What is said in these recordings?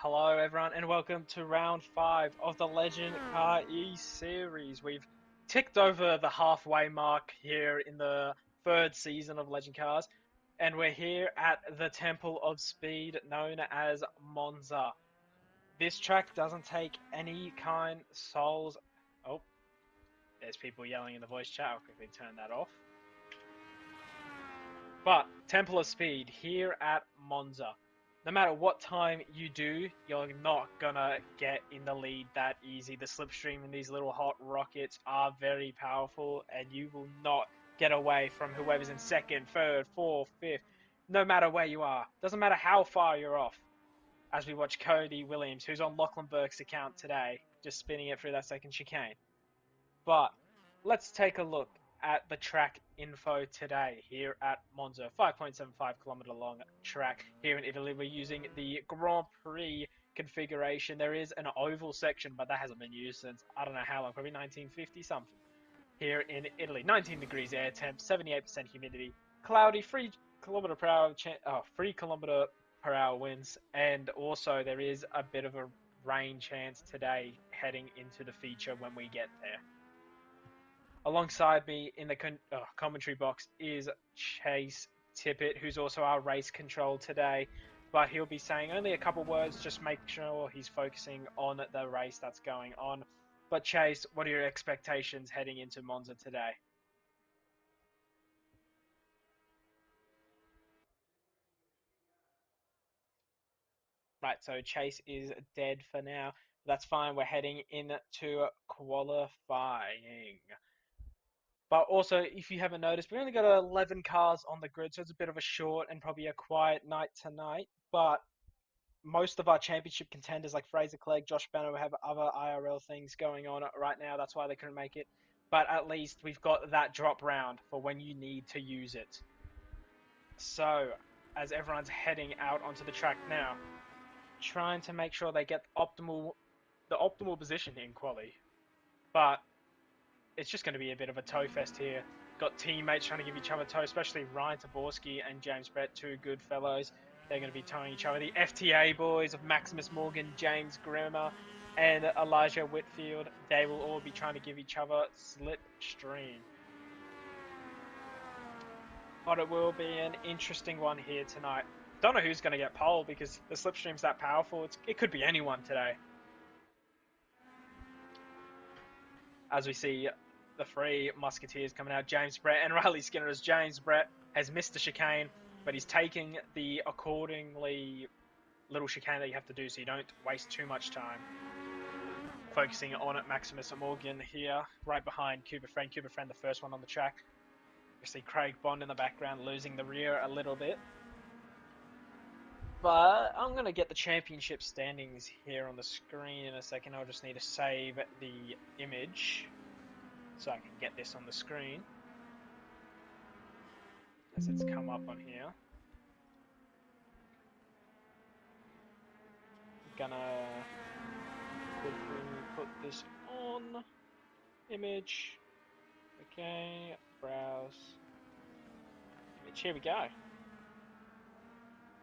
Hello, everyone, and welcome to round 5 of the Legend Car E series. We've ticked over the halfway mark here in the third season of Legend Cars, and we're here at the Temple of Speed known as Monza. This track doesn't take any kind souls. Oh, there's people yelling in the voice chat. I'll quickly turn that off. But Temple of Speed here at Monza. No matter what time you do, you're not gonna get in the lead that easy. The slipstream in these little hot rockets are very powerful, and you will not get away from whoever's in second, third, fourth, fifth, no matter where you are. Doesn't matter how far you're off. As we watch Cody Williams, who's on Lachlan Burke's account today, just spinning it through that second chicane. But let's take a look at the track info today here at Monza. 5.75 kilometer long track here in Italy. We're using the Grand Prix configuration. There is an oval section, but that hasn't been used since I don't know how long, probably 1950 something. Here in Italy, 19 degrees air temp, 78% humidity, cloudy, 3 kilometer per hour, 3 kilometer per hour winds, and also there is a bit of a rain chance today heading into the feature when we get there. Alongside me in the commentary box is Chase Tippett, who's also our race control today. But he'll be saying only a couple words, just make sure he's focusing on the race that's going on. But Chase, what are your expectations heading into Monza today? Right, so Chase is dead for now. That's fine. We're heading into qualifying. But also, if you haven't noticed, we only got 11 cars on the grid, so it's a bit of a short and probably a quiet night tonight. But most of our championship contenders, like Fraser Clegg, Josh Banner, have other IRL things going on right now. That's why they couldn't make it. But at least we've got that drop round for when you need to use it. So, as everyone's heading out onto the track now, trying to make sure they get the optimal position in quali. But it's just going to be a bit of a toe fest here. Got teammates trying to give each other toe, especially Ryan Taborski and James Brett, two good fellows. They're going to be towing each other. The FTA boys of Maximus Morgan, James Grimmer, and Elijah Whitfield, they will all be trying to give each other slipstream. But it will be an interesting one here tonight. Don't know who's going to get pole because the slipstream's that powerful. It could be anyone today. As we see the three musketeers coming out, James Brett and Riley Skinner, as James Brett has missed the chicane, but he's taking the accordingly little chicane that you have to do so you don't waste too much time. Focusing on at Maximus Morgan here, right behind Cooper Friend. Cooper Friend, the first one on the track. You see Craig Bond in the background losing the rear a little bit. But I'm going to get the championship standings here on the screen in a second. I'll just need to save the image so I can get this on the screen as it's come up on here. Gonna quickly put this on image. Okay, browse image. Here we go.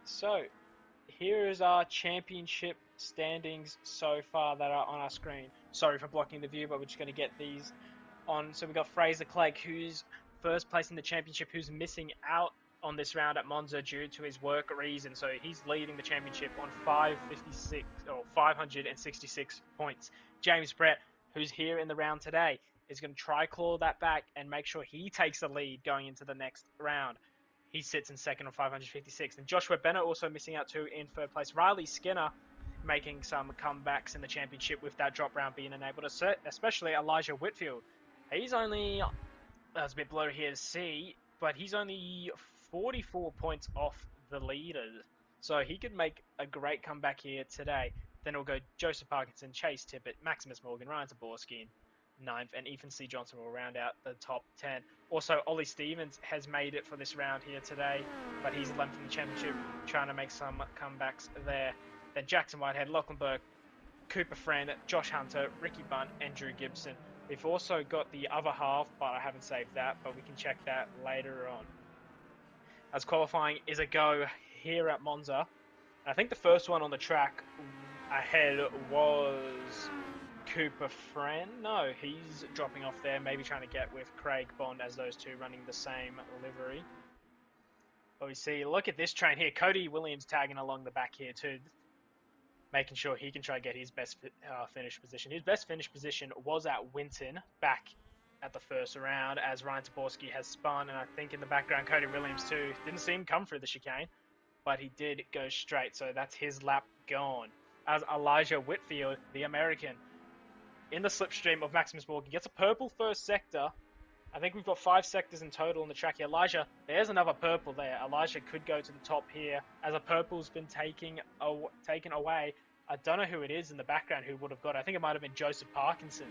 So here is our championship standings so far that are on our screen. Sorry for blocking the view, but we're just going to get these on. So we've got Fraser Clegg, who's first place in the championship, who's missing out on this round at Monza due to his work reason. So he's leading the championship on 566 points. James Brett, who's here in the round today, is going to try claw that back and make sure he takes the lead going into the next round. He sits in second on 556. And Joshua Bennett also missing out too in third place. Riley Skinner making some comebacks in the championship with that drop round being enabled, especially Elijah Whitfield. He's only, it's a bit blurry here to see, but he's only 44 points off the leaders. So he could make a great comeback here today. Then it'll go Joseph Parkinson, Chase Tippett, Maximus Morgan, Ryan Taborski in ninth, and Ethan C. Johnson will round out the top 10. Also, Ollie Stevens has made it for this round here today, but he's 11th in the championship, trying to make some comebacks there. Then Jackson Whitehead, Lachlan Burke, Cooper Friend, Josh Hunter, Ricky Bunt, and Drew Gibson. We've also got the other half, but I haven't saved that, but we can check that later on. As qualifying is a go here at Monza. I think the first one on the track Ahead was Cooper Friend. No, he's dropping off there, maybe trying to get with Craig Bond as those two running the same livery. But we see, look at this train here. Cody Williams tagging along the back here too, making sure he can try to get his best finish position. His best finish position was at Winton back at the first round as Ryan Taborski has spun, and I think in the background Cody Williams too. Didn't see him come through the chicane, but he did go straight, so that's his lap gone. As Elijah Whitfield, the American, in the slipstream of Maximus Morgan, gets a purple first sector. I think we've got 5 sectors in total on the track here. Elijah, there's another purple there. Elijah could go to the top here as a purple's been taken away. I don't know who it is in the background who would have got it. I think it might have been Joseph Parkinson.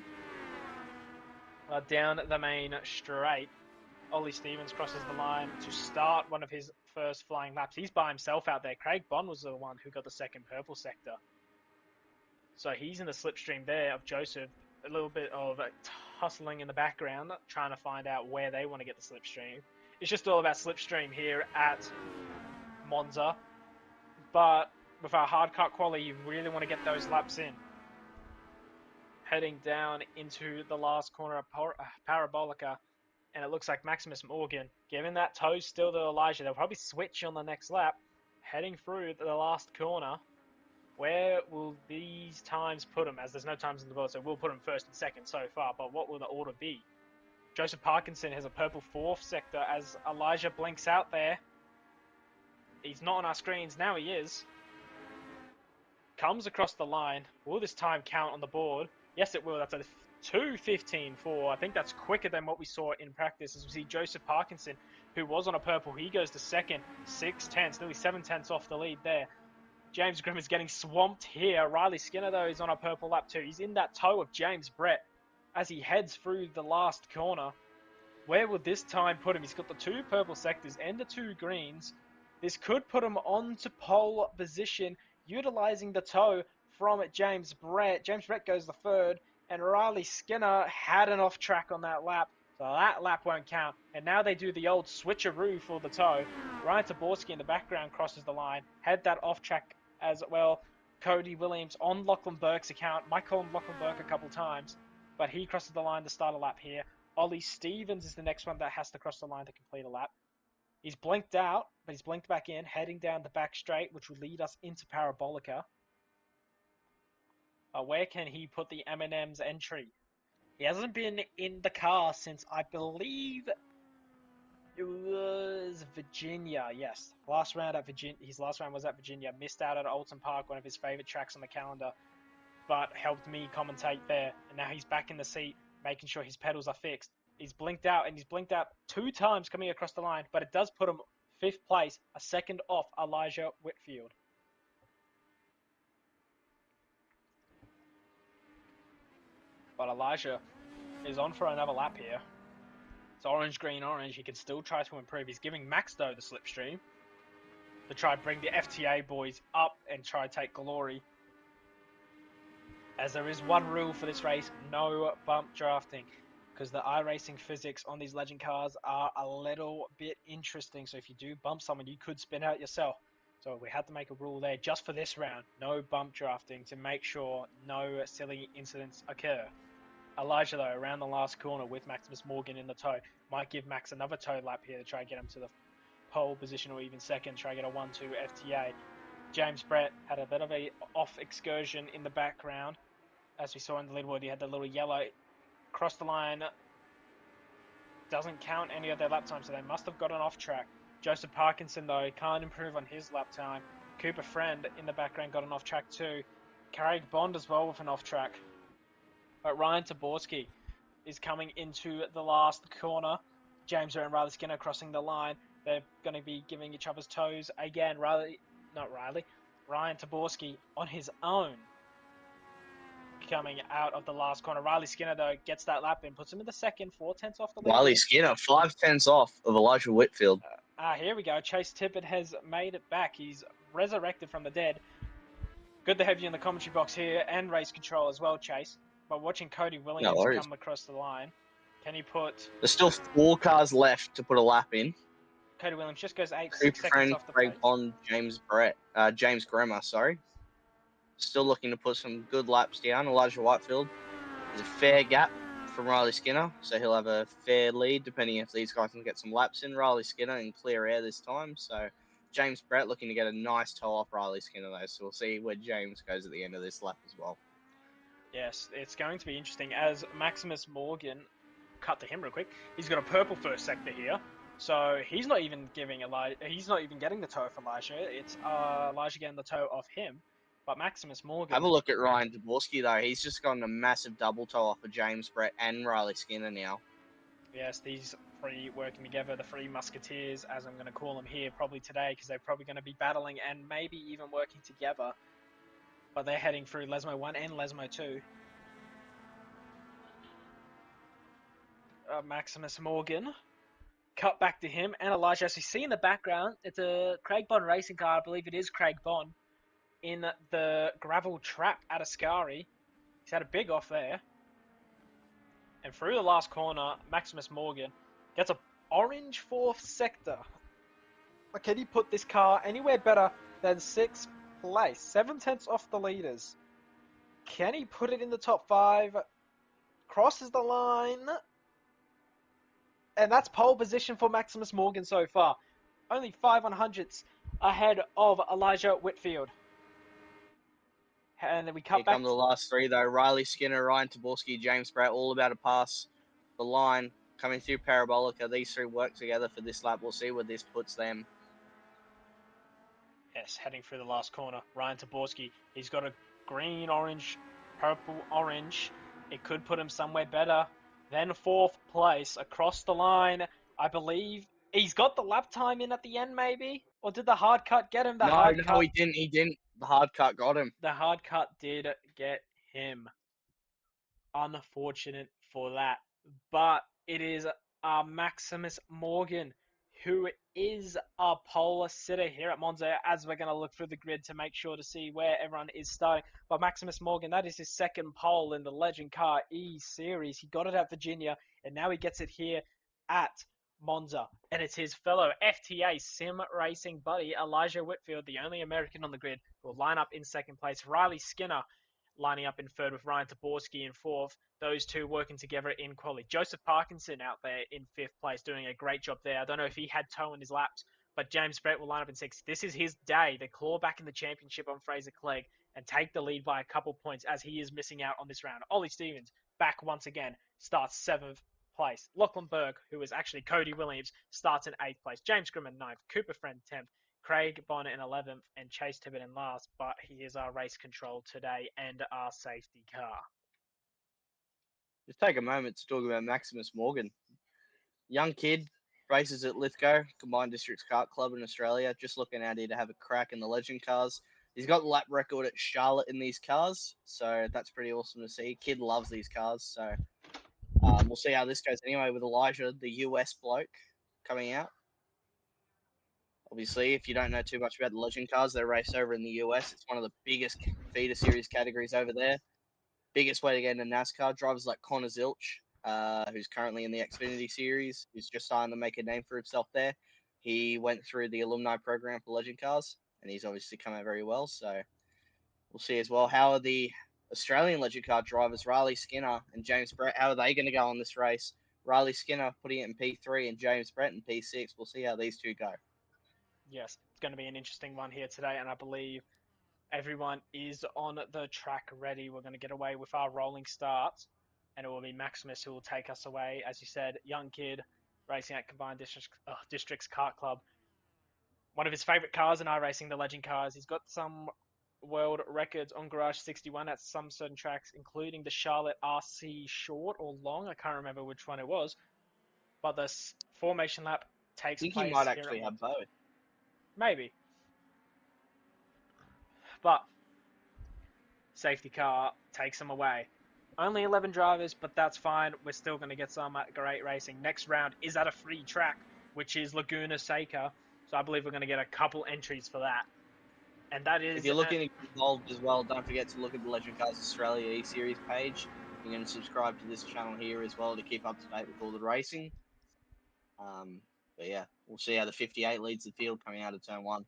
Down the main straight, Ollie Stevens crosses the line to start one of his first flying laps. He's by himself out there. Craig Bond was the one who got the second purple sector. So he's in the slipstream there of Joseph. A little bit of hustling in the background, trying to find out where they want to get the slipstream. It's just all about slipstream here at Monza. But with our hard cut quality, you really want to get those laps in. Heading down into the last corner of Parabolica, and it looks like Maximus Morgan giving that toe still to Elijah. They'll probably switch on the next lap. Heading through the last corner. Where will these times put them? As there's no times in the board, so we'll put them first and second so far. But what will the order be? Joseph Parkinson has a purple fourth sector as Elijah blinks out there. He's not on our screens. Now he is. Comes across the line. Will this time count on the board? Yes, it will. That's a 2:15.4. I think that's quicker than what we saw in practice. As we see Joseph Parkinson, who was on a purple, he goes to second. 6/10, nearly 7/10 off the lead there. James Grimm is getting swamped here. Riley Skinner, though, is on a purple lap too. He's in that toe of James Brett as he heads through the last corner. Where will this time put him? He's got the 2 purple sectors and the 2 greens. This could put him onto pole position, utilizing the toe from James Brett. James Brett goes the third, and Riley Skinner had an off track on that lap. So that lap won't count. And now they do the old switcheroo for the toe. Ryan Taborski in the background crosses the line. Had that off track as well. Cody Williams on Lachlan Burke's account. Might call him Lachlan Burke a couple times. But he crosses the line to start a lap here. Ollie Stevens is the next one that has to cross the line to complete a lap. He's blinked out, but he's blinked back in, heading down the back straight, which will lead us into Parabolica. Where can he put the M&M's entry? He hasn't been in the car since, I believe, it was Virginia. Yes, last round at Virginia. His last round was at Virginia. Missed out at Alton Park, one of his favorite tracks on the calendar, but helped me commentate there. And now he's back in the seat, making sure his pedals are fixed. He's blinked out, and he's blinked out 2 times coming across the line, but it does put him 5th place, a second off Elijah Whitfield. But Elijah is on for another lap here. It's orange, green, orange. He can still try to improve. He's giving Max, though, the slipstream to try and bring the FTA boys up and try to take glory. As there is one rule for this race, no bump drafting, because the iRacing physics on these legend cars are a little bit interesting. So if you do bump someone, you could spin out yourself. So we had to make a rule there just for this round. No bump drafting to make sure no silly incidents occur. Elijah, though, around the last corner with Maximus Morgan in the toe, might give Max another toe lap here to try and get him to the pole position or even second, try and get a 1-2 FTA. James Brett had a bit of a off excursion in the background. As we saw in the leaderboard, he had the little yellow cross the line. Doesn't count any of their lap time, so they must have got an off track. Joseph Parkinson, though, can't improve on his lap time. Cooper Friend in the background got an off track too. Craig Bond as well with an off track. But Ryan Taborski is coming into the last corner. James and Riley Skinner crossing the line. They're going to be giving each other's toes. Again, Ryan Taborski on his own coming out of the last corner. Riley Skinner, though, gets that lap in, puts him in the second, 4/10 off the lead. Riley Skinner, 5/10 off of Elijah Whitfield. Here we go. Chase Tippett has made it back. He's resurrected from the dead. Good to have you in the commentary box here and race control as well, Chase. But watching Cody Williams come across the line, can you put... There's still 4 cars left to put a lap in. Cody Williams just goes 6 Cooper seconds Friend, off the Craig pace. Bond, James Grimmer, sorry. Still looking to put some good laps down. Elijah Whitefield is a fair gap from Riley Skinner, so he'll have a fair lead depending if these guys can get some laps in. Riley Skinner in clear air this time, so James Brett looking to get a nice toe off Riley Skinner though, so we'll see where James goes at the end of this lap as well. Yes, it's going to be interesting as Maximus Morgan, cut to him real quick. He's got a purple first sector here, so he's not even giving Elijah. He's not even getting the toe off Elijah. It's Elijah getting the toe off him. But Maximus Have a Morgan, look at Ryan Dvorsky though. He's just gotten a massive double toe off of James Brett and Riley Skinner now. yes, these three working together, the three musketeers, as I'm going to call them here, probably today, because they're probably going to be battling and maybe even working together. But they're heading through Lesmo 1 and Lesmo 2. Maximus Morgan, cut back to him, and Elijah, as you see in the background, it's a Craig Bond racing car, I believe it is Craig Bond, in the gravel trap at Ascari. He's had a big off there. And through the last corner, Maximus Morgan gets a orange fourth sector. But can he put this car anywhere better than sixth place? 7 tenths off the leaders. Can he put it in the top five? Crosses the line. And that's pole position for Maximus Morgan so far. Only 5/100ths ahead of Elijah Whitfield. And then we Here cut come back. the last three though. Riley Skinner, Ryan Taborski, James Brett, all about to pass the line coming through Parabolica. These three work together for this lap. We'll see where this puts them. Yes, heading through the last corner. Ryan Taborski. He's got a green, orange, purple, orange. It could put him somewhere better than fourth place across the line. I believe he's got the lap time in at the end, maybe? Or did the hard cut get him? The No, hard no, cut. he didn't. He didn't. The hard cut got him. The hard cut did get him. Unfortunate for that. But it is Maximus Morgan who is a pole sitter here at Monza as we're going to look through the grid to make sure to see where everyone is starting. But Maximus Morgan, that is his second pole in the Legend Car E Series. He got it at Virginia and now he gets it here at Monza. And it's his fellow FTA sim racing buddy, Elijah Whitfield, the only American on the grid, who will line up in second place. Riley Skinner lining up in third with Ryan Taborski in fourth. Those two working together in quality. Joseph Parkinson out there in fifth place doing a great job there. I don't know if he had toe in his laps, but James Brett will line up in sixth. This is his day to claw back in the championship on Fraser Clegg and take the lead by a couple points as he is missing out on this round. Ollie Stevens back once again, starts seventh place. Lachlan Berg, who is actually Cody Williams, starts in eighth place. James Grimm in ninth. Cooper Friend 10th. Craig Bonner in 11th and Chase Tibbett in last, but he is our race control today and our safety car. Just take a moment to talk about Maximus Morgan. Young kid, races at Lithgow, Combined Districts Kart Club in Australia. Just looking out here to have a crack in the Legend cars. He's got the lap record at Charlotte in these cars, so that's pretty awesome to see. Kid loves these cars, so we'll see how this goes anyway with Elijah, the US bloke, coming out. Obviously, if you don't know too much about the Legend cars, they're raced over in the US. It's one of the biggest feeder series categories over there. Biggest way to get into NASCAR. Drivers like Connor Zilch, who's currently in the Xfinity Series, who's just starting to make a name for himself there. He went through the alumni program for Legend Cars, and he's obviously come out very well. So we'll see as well. How are the Australian Legend Car drivers, Riley Skinner and James Brett, how are they going to go on this race? Riley Skinner putting it in P3 and James Brett in P6. We'll see how these two go. Yes, it's going to be an interesting one here today, and I believe everyone is on the track ready. We're going to get away with our rolling starts, and it will be Maximus who will take us away. As you said, young kid racing at Combined Districts Kart Club. One of his favourite cars in iRacing, the Legend cars. He's got some world records on Garage 61 at some certain tracks, including the Charlotte RC short or long. I can't remember which one it was. But the formation lap I takes think he place might here at actually have Monza. both. Maybe. But safety car takes them away. Only 11 drivers, but that's fine. We're still going to get some great racing. Next round is at a free track, which is Laguna Seca. So I believe we're going to get a couple entries for that. And that If is, you're looking to get involved as well, don't forget to look at the Legend Cars Australia E-Series page. You can subscribe to this channel here as well to keep up to date with all the racing. But yeah, we'll see how the 58 leads the field coming out of turn one.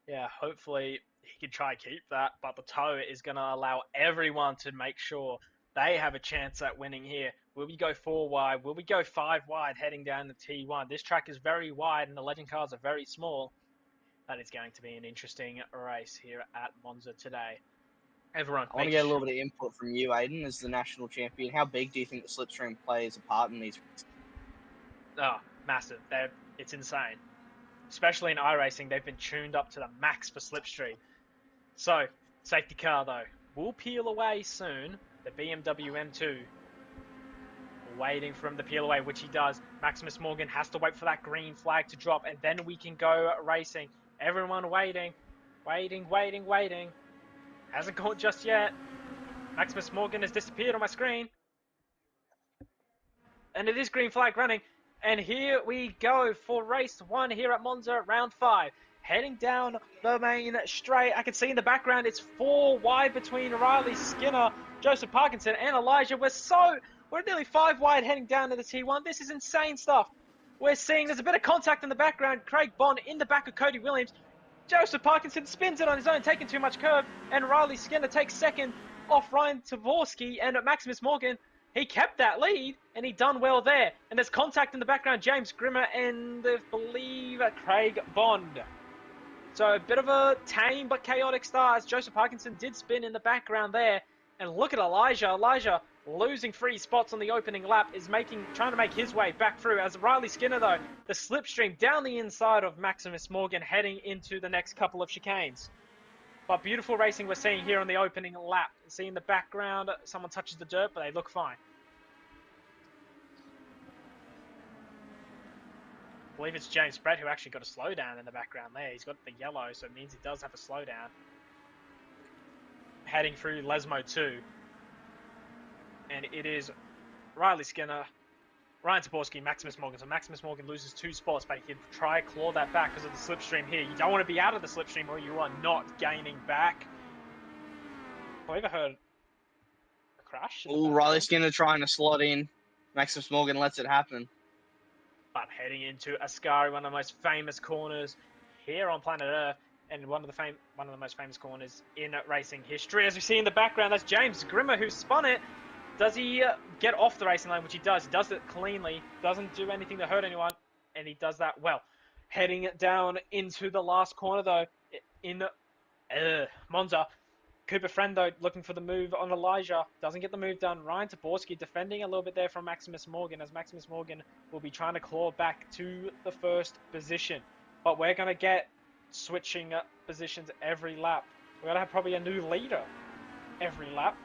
yeah, hopefully he could try keep that, but the toe is going to allow everyone to make sure they have a chance at winning here. Will we go 4 wide? Will we go 5 wide heading down the T1? This track is very wide and the legend cars are very small. That is going to be an interesting race here at Monza today. Everyone, I want to make get a little sure. bit of input from you, Aiden, as the national champion. How big do you think the slipstream plays a part in these? Oh, massive. It's insane. Especially in iRacing, they've been tuned up to the max for slipstream. So, safety car though. Will peel away soon. The BMW M2 waiting for him to peel away, which he does. Maximus Morgan has to wait for that green flag to drop, and then we can go racing. Everyone waiting. Waiting, waiting, waiting. Hasn't gone just yet. Maximus Morgan has disappeared on my screen. And it is green flag running. And here we go for race 1 here at Monza, round 5. Heading down the main straight. I can see in the background it's 4 wide between Riley Skinner, Joseph Parkinson, and Elijah. We're nearly 5 wide heading down to the T1. This is insane stuff. We're seeing there's a bit of contact in the background. Craig Bond in the back of Cody Williams. Joseph Parkinson spins it on his own, taking too much curve, and Riley Skinner takes second off Ryan Tavorsky and Maximus Morgan. He kept that lead, and he done well there. And there's contact in the background, James Grimmer and I believe Craig Bond. So a bit of a tame but chaotic start as Joseph Parkinson did spin in the background there. And look at Elijah. Elijah losing 3 spots on the opening lap is trying to make his way back through. As Riley Skinner though, the slipstream down the inside of Maximus Morgan heading into the next couple of chicanes. But beautiful racing we're seeing here on the opening lap. See in the background, someone touches the dirt, but they look fine. I believe it's James Brett who actually got a slowdown in the background there. He's got the yellow, so it means he does have a slowdown. Heading through Lesmo 2. And it is Riley Skinner, Ryan Taborski, Maximus Morgan. So Maximus Morgan loses 2 spots, but he can try claw that back because of the slipstream here. You don't want to be out of the slipstream or you are not gaining back. I believe I heard a crash in the Oh, Riley background. Skinner trying to slot in. Maximus Morgan lets it happen. But heading into Ascari, one of the most famous corners here on planet Earth, and one of the most famous corners in racing history. As we see in the background, that's James Grimmer who spun it. Does he get off the racing line? Which he does. He does it cleanly. Doesn't do anything to hurt anyone, and he does that well. Heading down into the last corner though, in Monza. Cooper Friend, looking for the move on Elijah. Doesn't get the move done. Ryan Taborski defending a little bit there from Maximus Morgan, as Maximus Morgan will be trying to claw back to the first position. But we're going to get switching positions every lap. We're going to have probably a new leader every lap.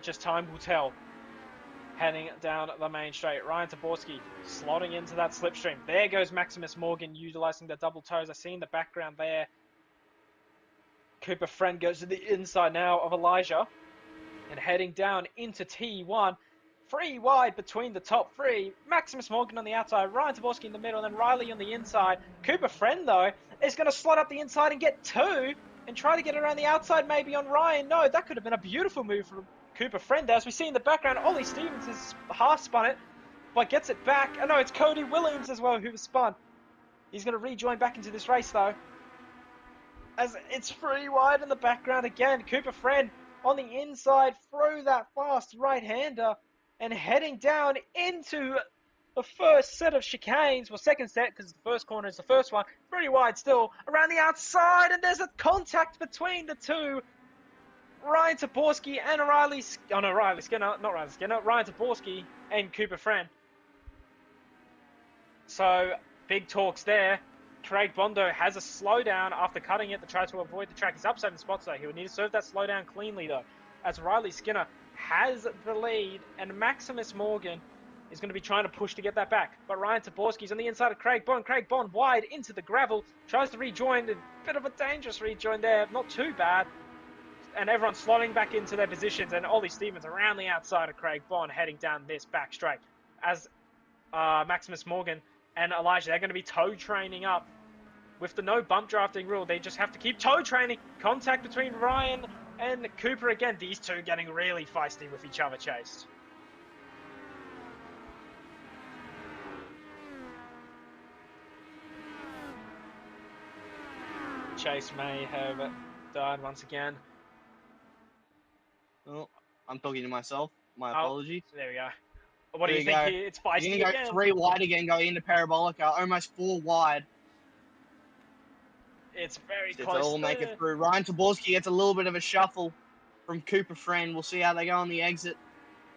Just time will tell. Heading down the main straight. Ryan Taborski slotting into that slipstream. There goes Maximus Morgan utilizing the double toes. I see in the background there Cooper Friend goes to the inside now of Elijah and heading down into T1. 3 wide between the top 3. Maximus Morgan on the outside, Ryan Taborski in the middle, and then Riley on the inside. Cooper Friend, though, is going to slot up the inside and get 2 and try to get around the outside maybe on Ryan. No, that could have been a beautiful move from Cooper Friend. As we see in the background, Ollie Stevens has half spun it, but gets it back. Oh, no, it's Cody Williams as well who was spun. He's going to rejoin back into this race, though. As it's 3 wide in the background again. Cooper Friend on the inside through that fast right-hander and heading down into the first set of chicanes. Well, second set because the first corner is the first one. 3 wide still around the outside, and there's a contact between the two. Ryan Taborski and Riley Skinner, not Riley Skinner, Ryan Taborski and Cooper Friend. So, big talks there. Craig Bondo has a slowdown after cutting it to try to avoid the track. He's up 7 spots though. He would need to serve that slowdown cleanly though. As Riley Skinner has the lead and Maximus Morgan is going to be trying to push to get that back. But Ryan Taborski's on the inside of Craig Bond. Craig Bond wide into the gravel. Tries to rejoin. A bit of a dangerous rejoin there. Not too bad. And everyone's slotting back into their positions. And Ollie Stevens around the outside of Craig Bond heading down this back straight. As Maximus Morgan and Elijah, they're going to be toe training up. With the no bump drafting rule, they just have to keep toe training. Contact between Ryan and Cooper again. These two getting really feisty with each other, Chase. chase may have died once again. Oh, I'm talking to myself. My Oh, apologies. there we go. What do Here you we think go. here? It's He's feisty going to go again. 3 wide again, going into Parabolica. Almost 4 wide. It's very See if they'll close all make it there. through. Ryan Taborski gets a little bit of a shuffle from Cooper Friend. We'll see how they go on the exit.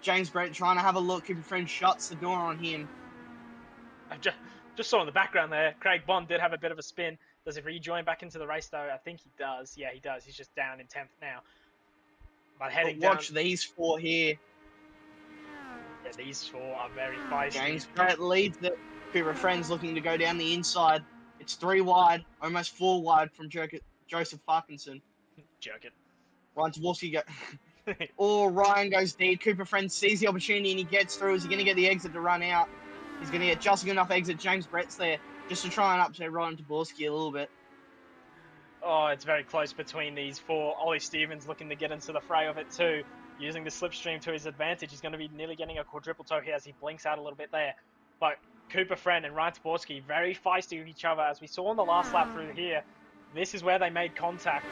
James Brett trying to have a look. Cooper Friend shuts the door on him. I just saw in the background there, Craig Bond did have a bit of a spin. Does he rejoin back into the race though? I think he does. Yeah, he does. He's just down in 10th now. But But heading down, watch these 4 here. yeah, these four are very feisty. James Brett leads it. Cooper Friend's looking to go down the inside. It's 3 wide, almost 4 wide from Joseph Parkinson. Jerk Ryan Taborski go. it. Or Ryan goes deep. Cooper Friend sees the opportunity and he gets through. Is he going to get the exit to run out? He's going to get just enough exit. James Brett's there just to try and upset Ryan Taborski a little bit. Oh, it's very close between these four. Ollie Stevens looking to get into the fray of it too, using the slipstream to his advantage. He's going to be nearly getting a quadruple toe here as he blinks out a little bit there. But Cooper Friend and Ryan Taborski very feisty with each other, as we saw in the last lap through here. This is where they made contact,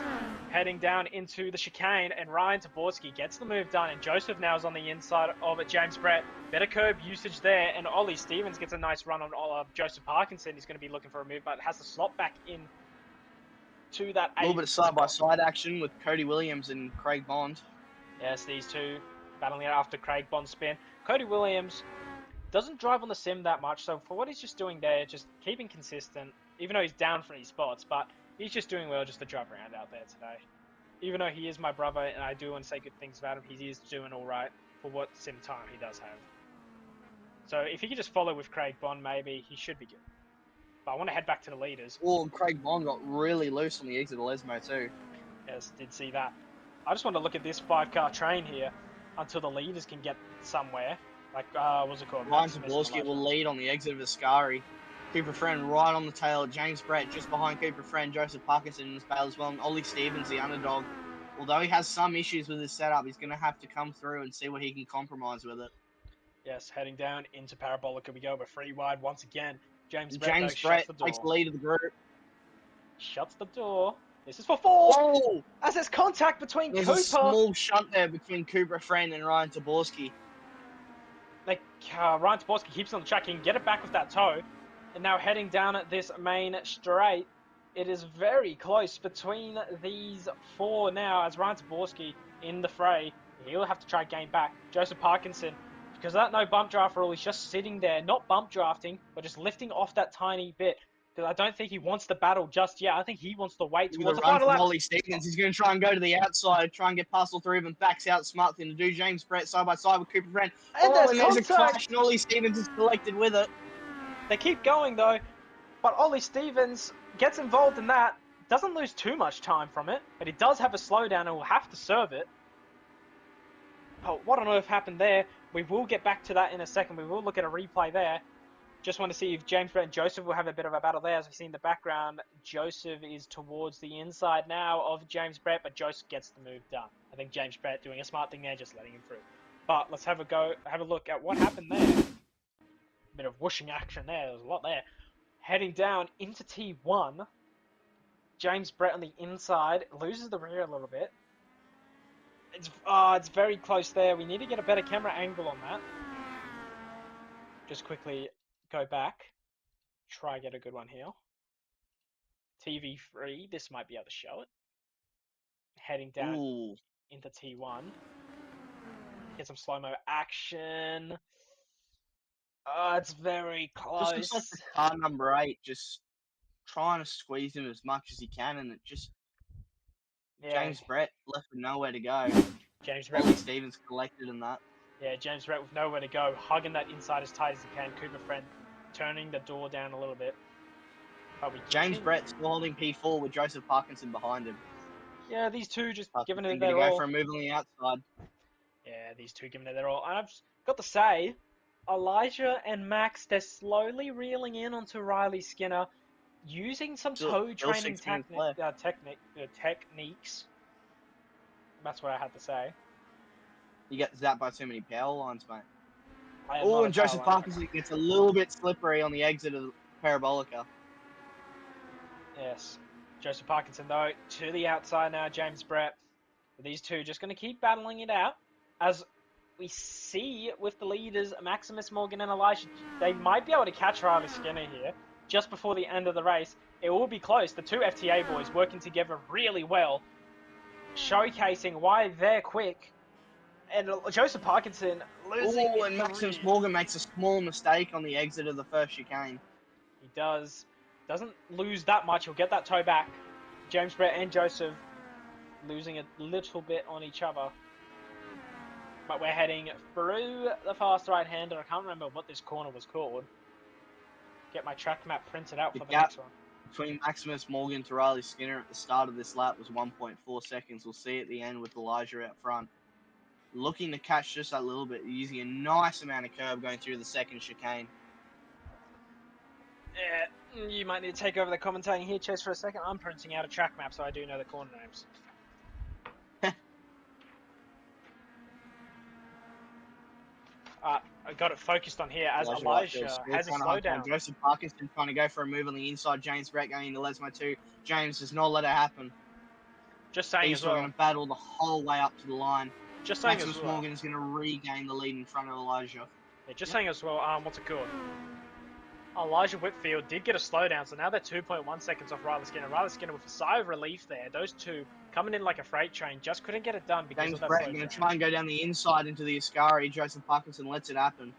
heading down into the chicane, and Ryan Taborski gets the move done, and Joseph now is on the inside of James Brett. Better curb usage there, and Ollie Stevens gets a nice run on Joseph Parkinson. He's going to be looking for a move, but has to slot back in to that A little bit eighth of side by spot. side action with Cody Williams and Craig Bond. Yes, these two battling it after Craig Bond spin. Cody Williams doesn't drive on the sim that much, so for what he's just doing there, just keeping consistent, even though he's down for these spots, but he's just doing well just to drive around out there today. Even though he is my brother and I do want to say good things about him, he is doing alright for what sim time he does have. So if he could just follow with Craig Bond, maybe he should be good. But I want to head back to the leaders. Oh, Craig Bond got really loose on the exit of Lesmo too. Yes, did see that. I just want to look at this 5-car train here until the leaders can get somewhere. Like, what's it called? Ryan Maximus and Taborski Elijah. will lead on the exit of Ascari. Cooper Friend right on the tail. James Brett just behind Cooper Friend. Joseph Parkinson in this battle as well. And Ollie Stevens, the underdog. Although he has some issues with his setup, he's going to have to come through and see what he can compromise with it. Yes, heading down into Parabolica we go. We're 3 wide once again. James Brett, though, James shuts Brett the takes door. the lead of the group. Shuts the door. This is for 4th. Oh! As there's contact between There's a Cooper. small shunt there between Cooper Friend and Ryan Taborski. Like, Ryan Taborski keeps on the track. He can get it back with that toe. And now heading down this main straight. It is very close between these four now as Ryan Taborski in the fray. He'll have to try to gain back. Joseph Parkinson, because of that no bump draft rule, he's just sitting there, not bump drafting, but just lifting off that tiny bit. Because I don't think he wants the battle just yet. I think he wants to wait Look at towards the the run final from lap. Ollie Stevens. He's going to try and go to the outside, try and get past all 3 of them. Backs out, smart thing to do. James Brett side by side with Cooper Friend. And Oh, there's and there's a contact. clash, and Ollie Stevens is collected with it. They keep going though, but Ollie Stevens gets involved in that. Doesn't lose too much time from it, but he does have a slowdown and will have to serve it. Oh, what on earth happened there? We will get back to that in a second. We will look at a replay there. Just want to see if James Brett and Joseph will have a bit of a battle there. As we see in the background, Joseph is towards the inside now of James Brett, but Joseph gets the move done. I think James Brett doing a smart thing there, just letting him through. But let's have a look at what happened there. A bit of whooshing action there. There's a lot there. Heading down into T1. James Brett on the inside loses the rear a little bit. It's very close there. We need to get a better camera angle on that. Just quickly go back. Try get a good one here. TV3, this might be able to show it. Heading down Ooh. into T1. Get some slow-mo action. It's very Just looks like close. the car number 8 just trying to squeeze him as much as he can, and it just Yeah, James Brett left with nowhere to go. James Brett Ollie with Stevens collected in that. James Brett with nowhere to go, hugging that inside as tight as he can. Cooper Friend turning the door down a little bit. But we James continue. Brett still holding P4 with Joseph Parkinson behind him. Yeah, these two just giving it Parkinson going their to go all. for a move on the outside. Yeah, these two giving it their all. And I've got to say, Elijah and Max, they're slowly reeling in onto Riley Skinner, using some toe Still training 6 minutes left. techniques. That's what I had to say. You get zapped by too many power lines, mate. I am Oh, not a and power Joseph line Parkinson gets a little bit slippery on the exit of Parabolica. Yes. Joseph Parkinson, though, to the outside now, James Brett. These two just going to keep battling it out. As we see with the leaders, Maximus Morgan and Elijah, they might be able to catch Riley Skinner here just before the end of the race. It will be close. The two FTA boys working together really well, showcasing why they're quick. And Joseph Parkinson losing Oh, and Maximus three. Morgan makes a small mistake on the exit of the first chicane. He doesn't lose that much. He'll get that toe back. James Brett and Joseph losing a little bit on each other. But we're heading through the fast right-hander. I can't remember what this corner was called. Get my track map printed out The for the gap next one. between Maximus Morgan to Riley Skinner at the start of this lap was 1.4 seconds. We'll see at the end with Elijah out front. Looking to catch just a little bit, using a nice amount of curb going through the second chicane. Yeah, you might need to take over the commentating here, Chase, for a second. I'm printing out a track map, so I do know the corner names. I got it focused on here as Whitefield Elijah still has a trying to hunt down slowdown. Joseph Parkinson, trying to go for a move on the inside. James Brett going into Lesmo 2. James does not let it happen. Just saying These as two are going well. to battle the whole way up to the line. Just saying as Maximus well. Morgan is going to regain the lead in front of Elijah. Yeah, just saying as well. What's it called? Elijah Whitfield did get a slowdown, so now they're 2.1 seconds off Riley Skinner. Riley Skinner with a sigh of relief there. Those two coming in like a freight train just couldn't get it done because James of that Brett slowdown. going to try and go down the inside into the Ascari. Joseph Parkinson lets it happen.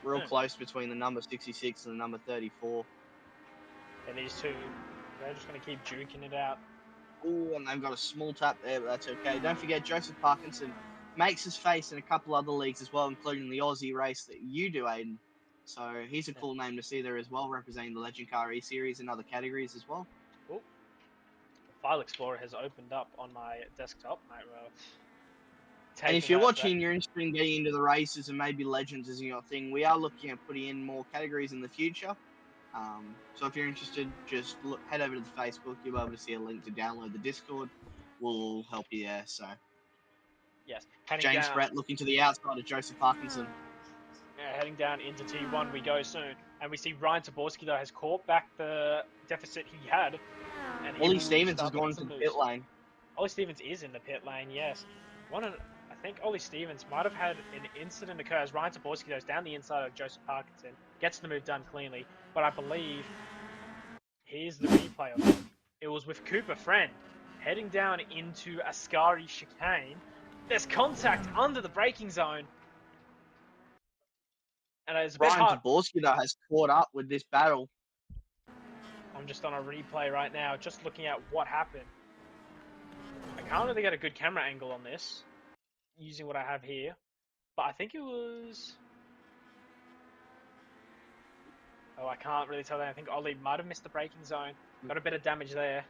Real close between the number 66 and the number 34. And these two, they're just going to keep juking it out. Oh, and they've got a small tap there, but that's okay. Don't forget, Joseph Parkinson makes his face in a couple other leagues as well, including the Aussie race that you do, Aiden. So he's a cool name to see there as well, representing the Legend Car E Series and other categories as well. Ooh. File Explorer has opened up on my desktop. And if you're watching and you're interested in getting into the races and maybe Legends as your thing, we are looking at putting in more categories in the future. So if you're interested, just head over to the Facebook. You'll be able to see a link to download the Discord. We'll help you there. So yes, James Brett looking to the outside of Joseph Parkinson. Heading down into T1 we go soon. And we see Ryan Taborski, though, has caught back the deficit he had. And Ollie Stevens has gone into the pit lane. Ollie Stevens is in the pit lane, yes. I think Ollie Stevens might have had an incident occur as Ryan Taborski goes down the inside of Joseph Parkinson, gets the move done cleanly, but I believe here's the replay of it. It was with Cooper Friend heading down into Ascari chicane. There's contact under the braking zone. And it's a bit hard. Taborski, though, has caught up with this battle. I'm just on a replay right now, just looking at what happened. I can't really get a good camera angle on this, using what I have here. But I think it was... Oh, I can't really tell that. I think Ollie might have missed the braking zone. Got a bit of damage there.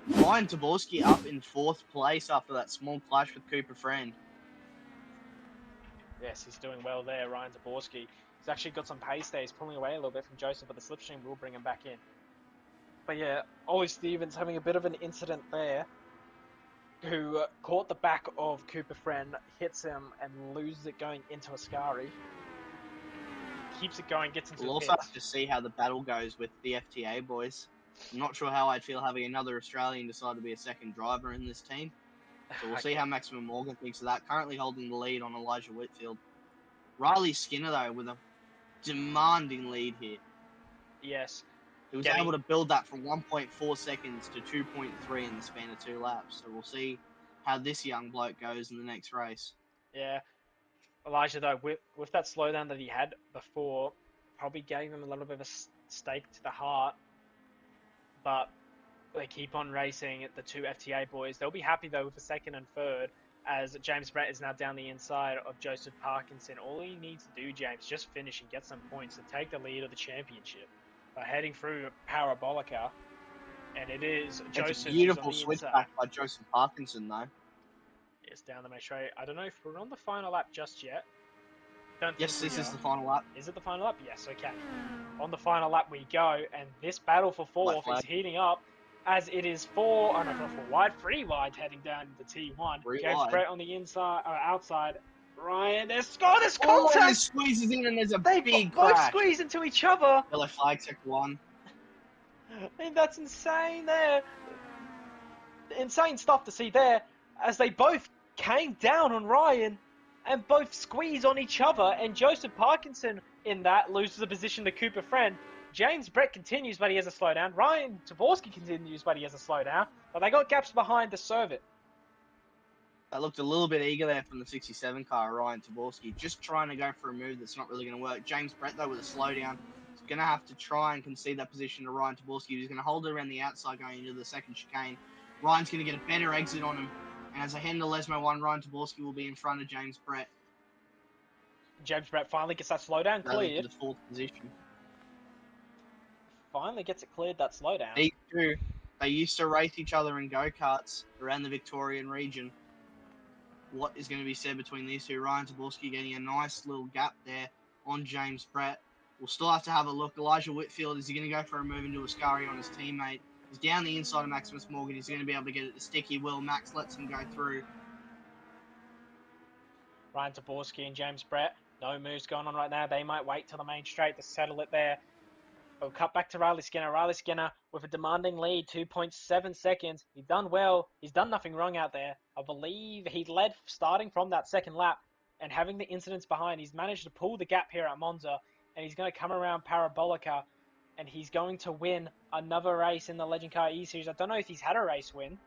Ryan Taborski up in 4th place after that small clash with Cooper Friend. Yes, he's doing well there, Ryan Taborski. He's actually got some pace there. He's pulling away a little bit from Joseph, but the slipstream will bring him back in. But yeah, Ollie Stevens having a bit of an incident there, who caught the back of Cooper Friend, hits him, and loses it going into Ascari. Keeps it going, gets into We'll the also pits. have to see how the battle goes with the FTA boys. I'm not sure how I'd feel having another Australian decide to be a second driver in this team. So we'll see how Maximum Morgan thinks of that. Currently holding the lead on Elijah Whitfield. Riley Skinner, though, with a demanding lead here. Yes. He was able to build that from 1.4 seconds to 2.3 in the span of 2 laps. So we'll see how this young bloke goes in the next race. Yeah. Elijah, though, with that slowdown that he had before, probably gave him a little bit of a stake to the heart. But they keep on racing the two FTA boys. They'll be happy, though, with the second and third, as James Brett is now down the inside of Joseph Parkinson. All he needs to do, James, just finish and get some points to take the lead of the championship. Heading through Parabolica, and it is Joseph. It's a beautiful switchback by Joseph Parkinson, though. It's down the main straight. I don't know if we're on the final lap just yet. Yes, this is the final lap. Is it the final lap? Yes, okay. On the final lap we go, and this battle for 4th is heating up, as it is not 4 wide, 3 wide heading down into T1. James Brett on the inside, outside, Ryan, there's Oh, and it contact. squeezes in, and there's a They big both crash. squeeze into each other. Yellow flag, sector one. I mean, that's insane there. Insane stuff to see there as they both came down on Ryan and both squeeze on each other. And Joseph Parkinson in that loses the position to Cooper Friend. James Brett continues, but he has a slowdown. Ryan Taborski continues, but he has a slowdown. But they got gaps behind to serve it. That looked a little bit eager there from the 67 car, Ryan Taborski, just trying to go for a move that's not really going to work. James Brett, though, with a slowdown, is going to have to try and concede that position to Ryan Taborski, who's going to hold it around the outside going into the second chicane. Ryan's going to get a better exit on him, and as a Henda Lesmo one, Ryan Taborski will be in front of James Brett. James Brett finally gets that slowdown Rallying to cleared. the fourth position. Finally gets it cleared, that slowdown. These two, they used to race each other in go-karts around the Victorian region. What is going to be said between these two? Ryan Taborski getting a nice little gap there on James Brett. We'll still have to have a look. Elijah Whitfield, is he going to go for a move into Ascari on his teammate? He's down the inside of Maximus Morgan. He's going to be able to get it to stick. He will. Max lets him go through. Ryan Taborski and James Brett, no moves going on right now. They might wait till the main straight to settle it there. We'll cut back to Riley Skinner. Riley Skinner with a demanding lead, 2.7 seconds. He's done well. He's done nothing wrong out there. I believe he led starting from that second lap and having the incidents behind. He's managed to pull the gap here at Monza and he's going to come around Parabolica and he's going to win another race in the Legend Car E Series. I don't know if he's had a race win.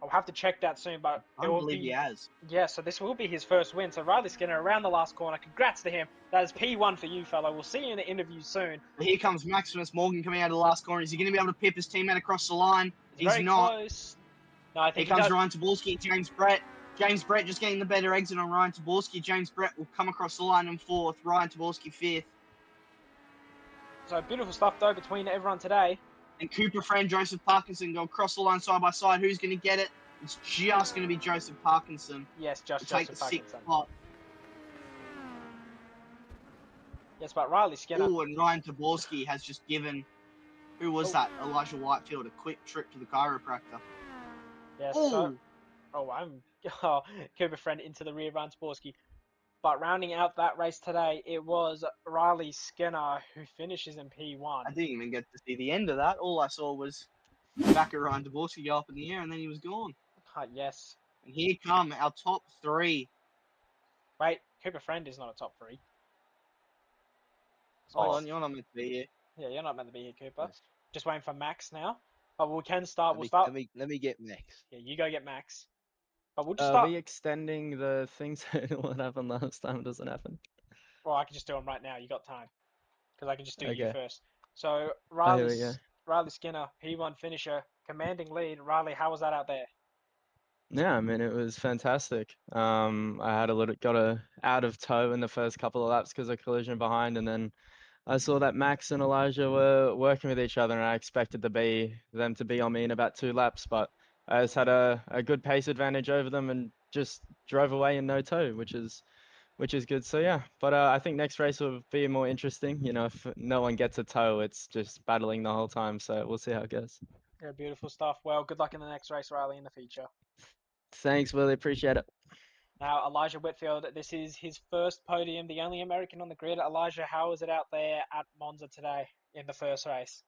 I'll have to check that soon, but I it don't will believe he be. has. Yeah, so this will be his first win. So Riley Skinner around the last corner. Congrats to him. That is P1 for you, fella. We'll see you in the interview soon. But here comes Maximus Morgan coming out of the last corner. Is he going to be able to pip his teammate across the line? It's He's very not. close. No, I Here think he comes does. Ryan Taborski and James Brett. James Brett just getting the better exit on Ryan Taborski. James Brett will come across the line in fourth. Ryan Taborski fifth. So beautiful stuff though between everyone today. And Cooper friend Joseph Parkinson go across the line side by side. Who's going to get it? It's just going to be Joseph Parkinson. Yes, Will just take the Joseph sixth Parkinson. spot. Yes, but Riley Skinner. Oh, and Ryan Taborski has just given, who was that? Elijah Whitefield, a quick trip to the chiropractor. Yes, so. Oh, Oh, I'm. Oh, Cooper friend into the rear, Ryan Sporski. But rounding out that race today, it was Riley Skinner who finishes in P1. I didn't even get to see the end of that. All I saw was the back of Ryan Taborski go up in the air, and then he was gone. Yes. And here come our top three. Wait, Cooper friend is not a top three. Hold on, you're not meant to be here. Yeah, you're not meant to be here, Cooper. Yes. Just waiting for Max now. But we can start. Let We'll me, start. let me let me get Max. Yeah, you go get Max. But we'll just Are start. we extending the things what happened last time doesn't happen? Well, I can just do them right now. You got time. Because I can just do you Okay. first. So, Oh, here we go. Riley Skinner, P1 finisher, commanding lead. Riley, how was that out there? Yeah, I mean it was fantastic. I had got a out of tow in the first couple of laps because of collision behind, and then I saw that Max and Elijah were working with each other, and I expected them to be on me in about 2 laps, but I just had a good pace advantage over them and just drove away in no tow, which is good. So yeah, but I think next race will be more interesting. You know, if no one gets a tow, it's just battling the whole time. So we'll see how it goes. Yeah, beautiful stuff. Well, good luck in the next race, Riley, in the future. Thanks, Willie. Appreciate it. Now, Elijah Whitfield, this is his first podium, the only American on the grid. Elijah, how was it out there at Monza today in the first race?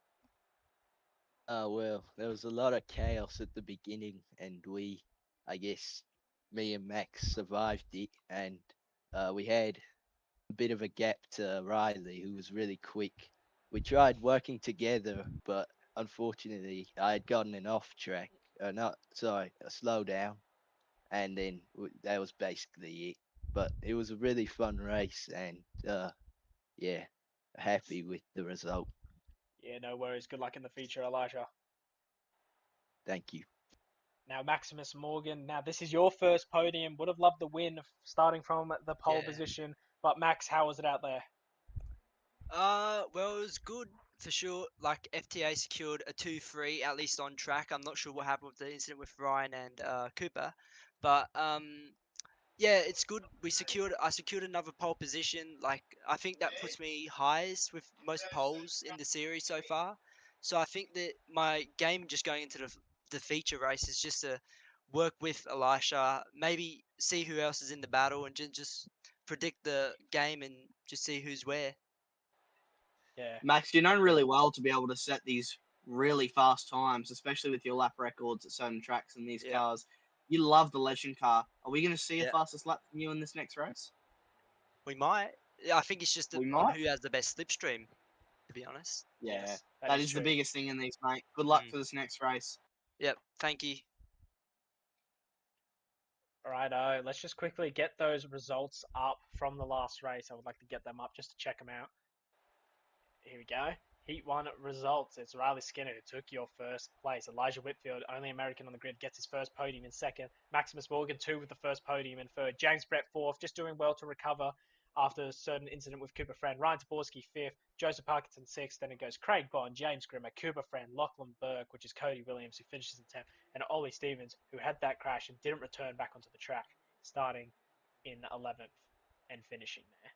Well, there was a lot of chaos at the beginning, and I guess, me and Max survived it, and we had a bit of a gap to Riley, who was really quick. We tried working together, but unfortunately, I had gotten an off track, not sorry, a slowdown, and then that was basically it. But it was a really fun race, and yeah, happy with the result. Yeah, no worries. Good luck in the future, Elijah. Thank you. Now, Maximus Morgan. Now, this is your first podium. Would have loved the win starting from the pole Yeah. position. But, Max, how was it out there? Well, it was good for sure. Like FTA secured a 2-3 at least on track. I'm not sure what happened with the incident with Ryan and Cooper, but yeah, it's good. I secured another pole position. Like I think that puts me highest with most poles in the series so far. So I think that my game just going into the feature race is just to work with Elisha, maybe see who else is in the battle, and just predict the game and just see who's where. Yeah, Max, you're known really well to be able to set these really fast times, especially with your lap records at certain tracks in these Yeah. cars. You love the legend car. Are we going to see a Yeah. fastest lap from you in this next race? We might. Yeah, I think it's just We on might. who has the best slipstream, to be honest. Yeah, yes, that that is is the true. biggest thing in these, mate. Good luck Mm. for this next race. Yep. Thank you. Righto, let's just quickly get those results up from the last race. I would like to get them up just to check them out. Here we go. Heat 1 results. It's Riley Skinner who took your first place. Elijah Whitfield, only American on the grid, gets his first podium in second. Maximus Morgan, 2 with the first podium in third. James Brett, 4th, just doing well to recover after a certain incident with Cooper Friend. Ryan Taborski, 5th. Joseph Parkinson, 6th. Then it goes Craig Bond, James Grimmer, Cooper Friend, Lachlan Burke, which is Cody Williams, who finishes in 10th, and Ollie Stevens, who had that crash and didn't return back onto the track, starting in 11th and finishing there.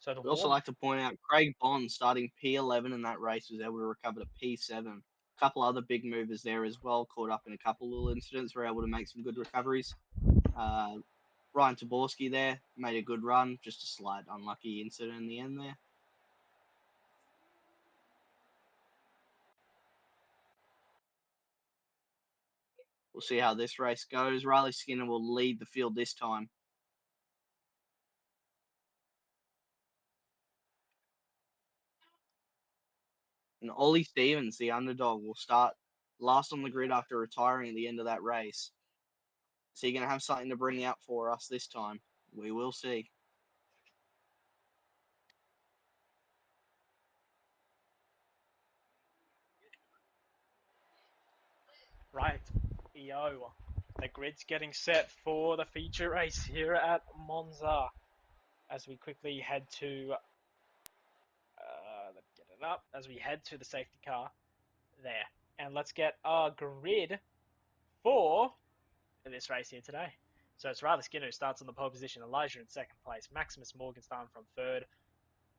So the We also like to point out Craig Bond starting P11 in that race was able to recover to P7. A couple other big movers there as well, caught up in a couple little incidents, were able to make some good recoveries. Ryan Taborski there made a good run, just a slight unlucky incident in the end there. We'll see how this race goes. Riley Skinner will lead the field this time. And Ollie Stevens, the underdog, will start last on the grid after retiring at the end of that race. Is he going to have something to bring out for us this time? We will see. Right, EO. The grid's getting set for the feature race here at Monza. As we quickly head to, let's get it up. As we head to the safety car, there, and let's get our grid for this race here today. So it's Riley Skinner who starts on the pole position. Elijah in second place. Maximus Morgan starting from third.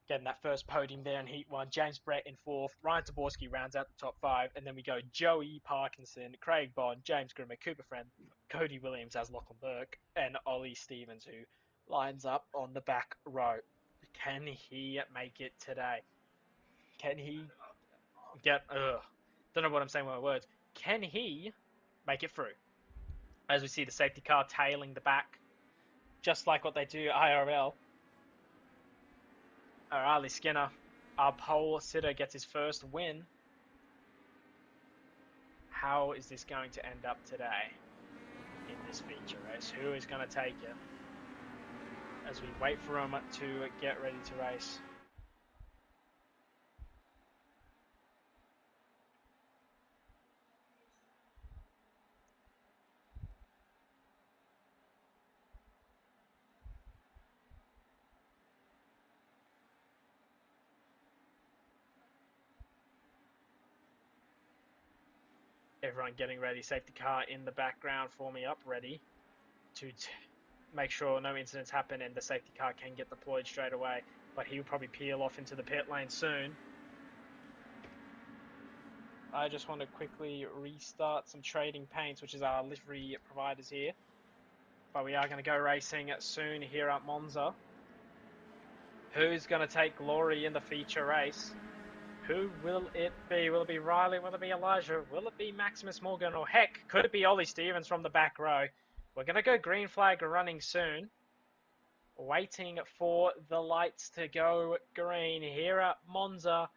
Getting that first podium there in Heat 1. James Brett in fourth. Ryan Taborski rounds out the top 5. And then we go Joey Parkinson, Craig Bond, James Grimmer, Cooper Friend, Cody Williams as Lachlan Burke, and Ollie Stevens, who lines up on the back row. Can he make it today? Can he get... don't know what I'm saying with my words. Can he make it through? As we see the safety car tailing the back, just like what they do IRL. Riley Skinner, our pole sitter, gets his first win. How is this going to end up today in this feature race? Who is going to take it? As we wait for him to get ready to race. Everyone getting ready. Safety car in the background for me up ready to make sure no incidents happen and the safety car can get deployed straight away. But he'll probably peel off into the pit lane soon. I just want to quickly restart some trading paints, which is our livery providers here. But we are going to go racing soon here at Monza. Who's going to take glory in the feature race? Who will it be? Will it be Riley? Will it be Elijah? Will it be Maximus Morgan? Or heck, could it be Ollie Stevens from the back row? We're going to go green flag running soon. Waiting for the lights to go green here at Monza.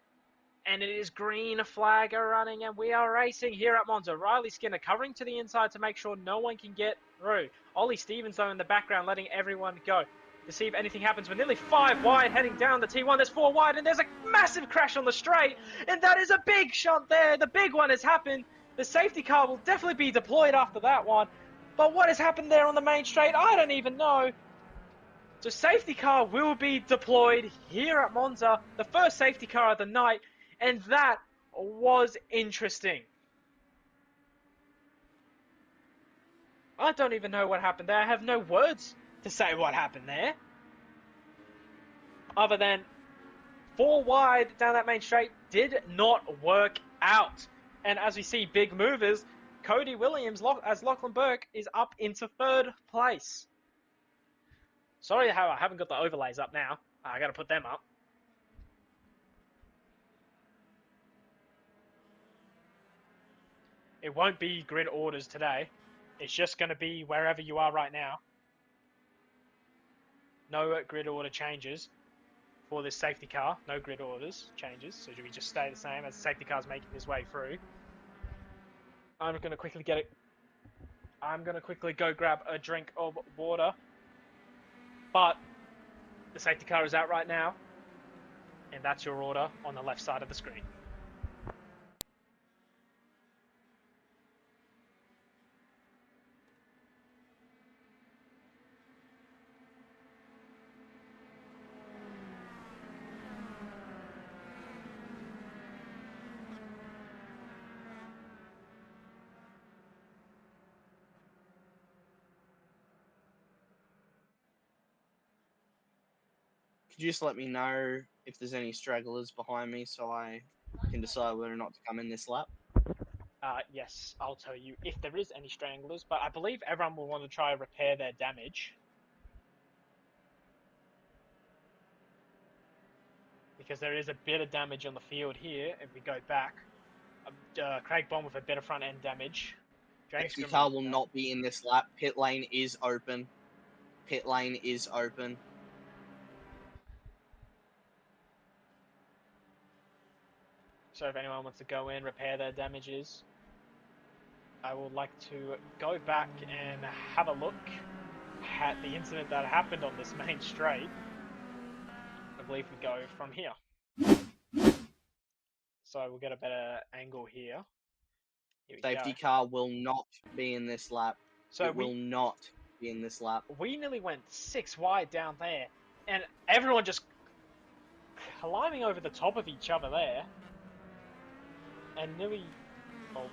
And it is green flag running, and we are racing here at Monza. Riley Skinner covering to the inside to make sure no one can get through. Ollie Stevens, though, in the background, letting everyone go to see if anything happens. We're nearly 5 wide heading down the T1. There's 4 wide, and there's a massive crash on the straight, and that is a big shunt there. The big one has happened. The safety car will definitely be deployed after that one. But what has happened there on the main straight, I don't even know. So safety car will be deployed here at Monza, the first safety car of the night, and that was interesting. I don't even know what happened there. I have no words to say what happened there. Other than 4 wide down that main straight did not work out. And as we see big movers Cody Williams as Lachlan Burke is up into 3rd place. Sorry how I haven't got the overlays up now. I got to put them up. It won't be grid orders today. It's just going to be wherever you are right now. No grid order changes for this safety car. No grid orders changes. So we just stay the same as the safety car's making his way through. I'm going to quickly get it. I'm going to quickly go grab a drink of water. But the safety car is out right now. And that's your order on the left side of the screen. Could you just let me know if there's any stragglers behind me so I can decide whether or not to come in this lap? Yes, I'll tell you if there is any stranglers, but I believe everyone will want to try and repair their damage. Because there is a bit of damage on the field here, if we go back. Craig Bond with a bit of front end damage. Safety car will not be in this lap. Pit lane is open. Pit lane is open. So if anyone wants to go in, repair their damages, I would like to go back and have a look at the incident that happened on this main straight. I believe we go from here. So we'll get a better angle here. Here we Safety go. car will not be in this lap. So it will not be in this lap. We nearly went 6 wide down there, and everyone just climbing over the top of each other there, and nearly, well,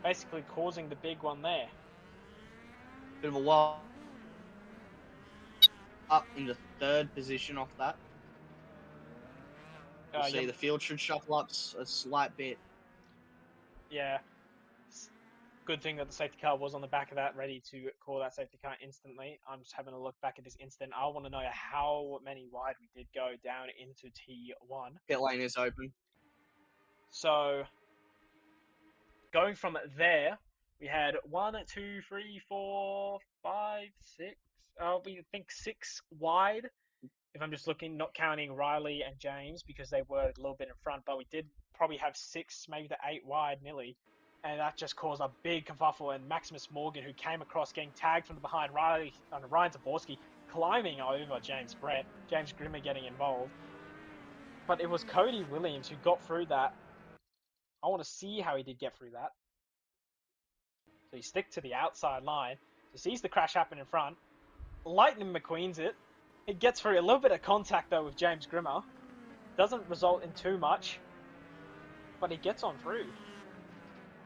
basically causing the big one there. Bit of a while up into 3rd position off that. You'll see the field should shuffle up a slight bit. Yeah. Good thing that the safety car was on the back of that, ready to call that safety car instantly. I'm just having a look back at this incident. I want to know how many wide we did go down into T1. Pit lane is open. So, going from there, we had 1, 2, 3, 4, 5, 6. We think 6 wide. If I'm just looking, not counting Riley and James because they were a little bit in front, but we did probably have 6, maybe the 8 wide nearly. And that just caused a big kerfuffle. And Maximus Morgan, who came across getting tagged from behind Riley and Ryan Zaborski, climbing over James Brett, James Grimmer getting involved. But it was Cody Williams who got through that. I want to see how he did get through that. So he stick to the outside line. He sees the crash happen in front. Lightning McQueen's it. He gets through a little bit of contact though with James Grimmer. Doesn't result in too much, but he gets on through.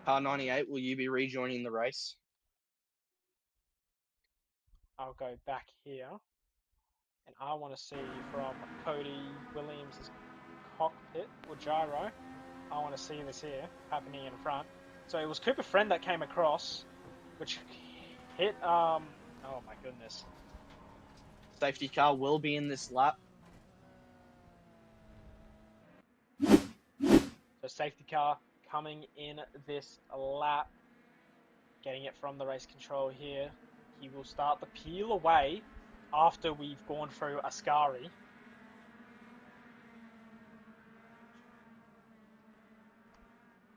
Car 98, will you be rejoining the race? I'll go back here, and I want to see from Cody Williams' cockpit or gyro. I want to see this here happening in front. So it was Cooper Friend that came across, which hit. Oh my goodness. Safety car will be in this lap. So safety car coming in this lap, getting it from the race control here. He will start the peel away after we've gone through Ascari.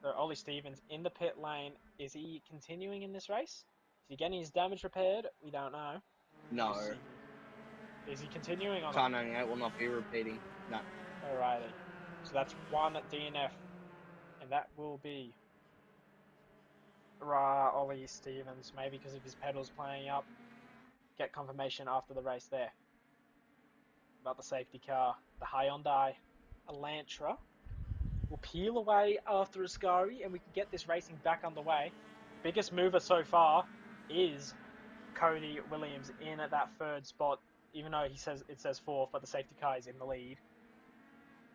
So Ollie Stevens in the pit lane. Is he continuing in this race? Is he getting his damage repaired? We don't know. No. Is he continuing on? Car 98 will not be repeating. No. Alrighty. So that's 1 DNF. And that will be Ollie Stevens. Maybe because of his pedals playing up. Get confirmation after the race there. About the safety car. The Hyundai Elantra will peel away after Ascari and we can get this racing back underway. Biggest mover so far is Cody Williams in at that 3rd spot, even though it says 4th, but the safety car is in the lead.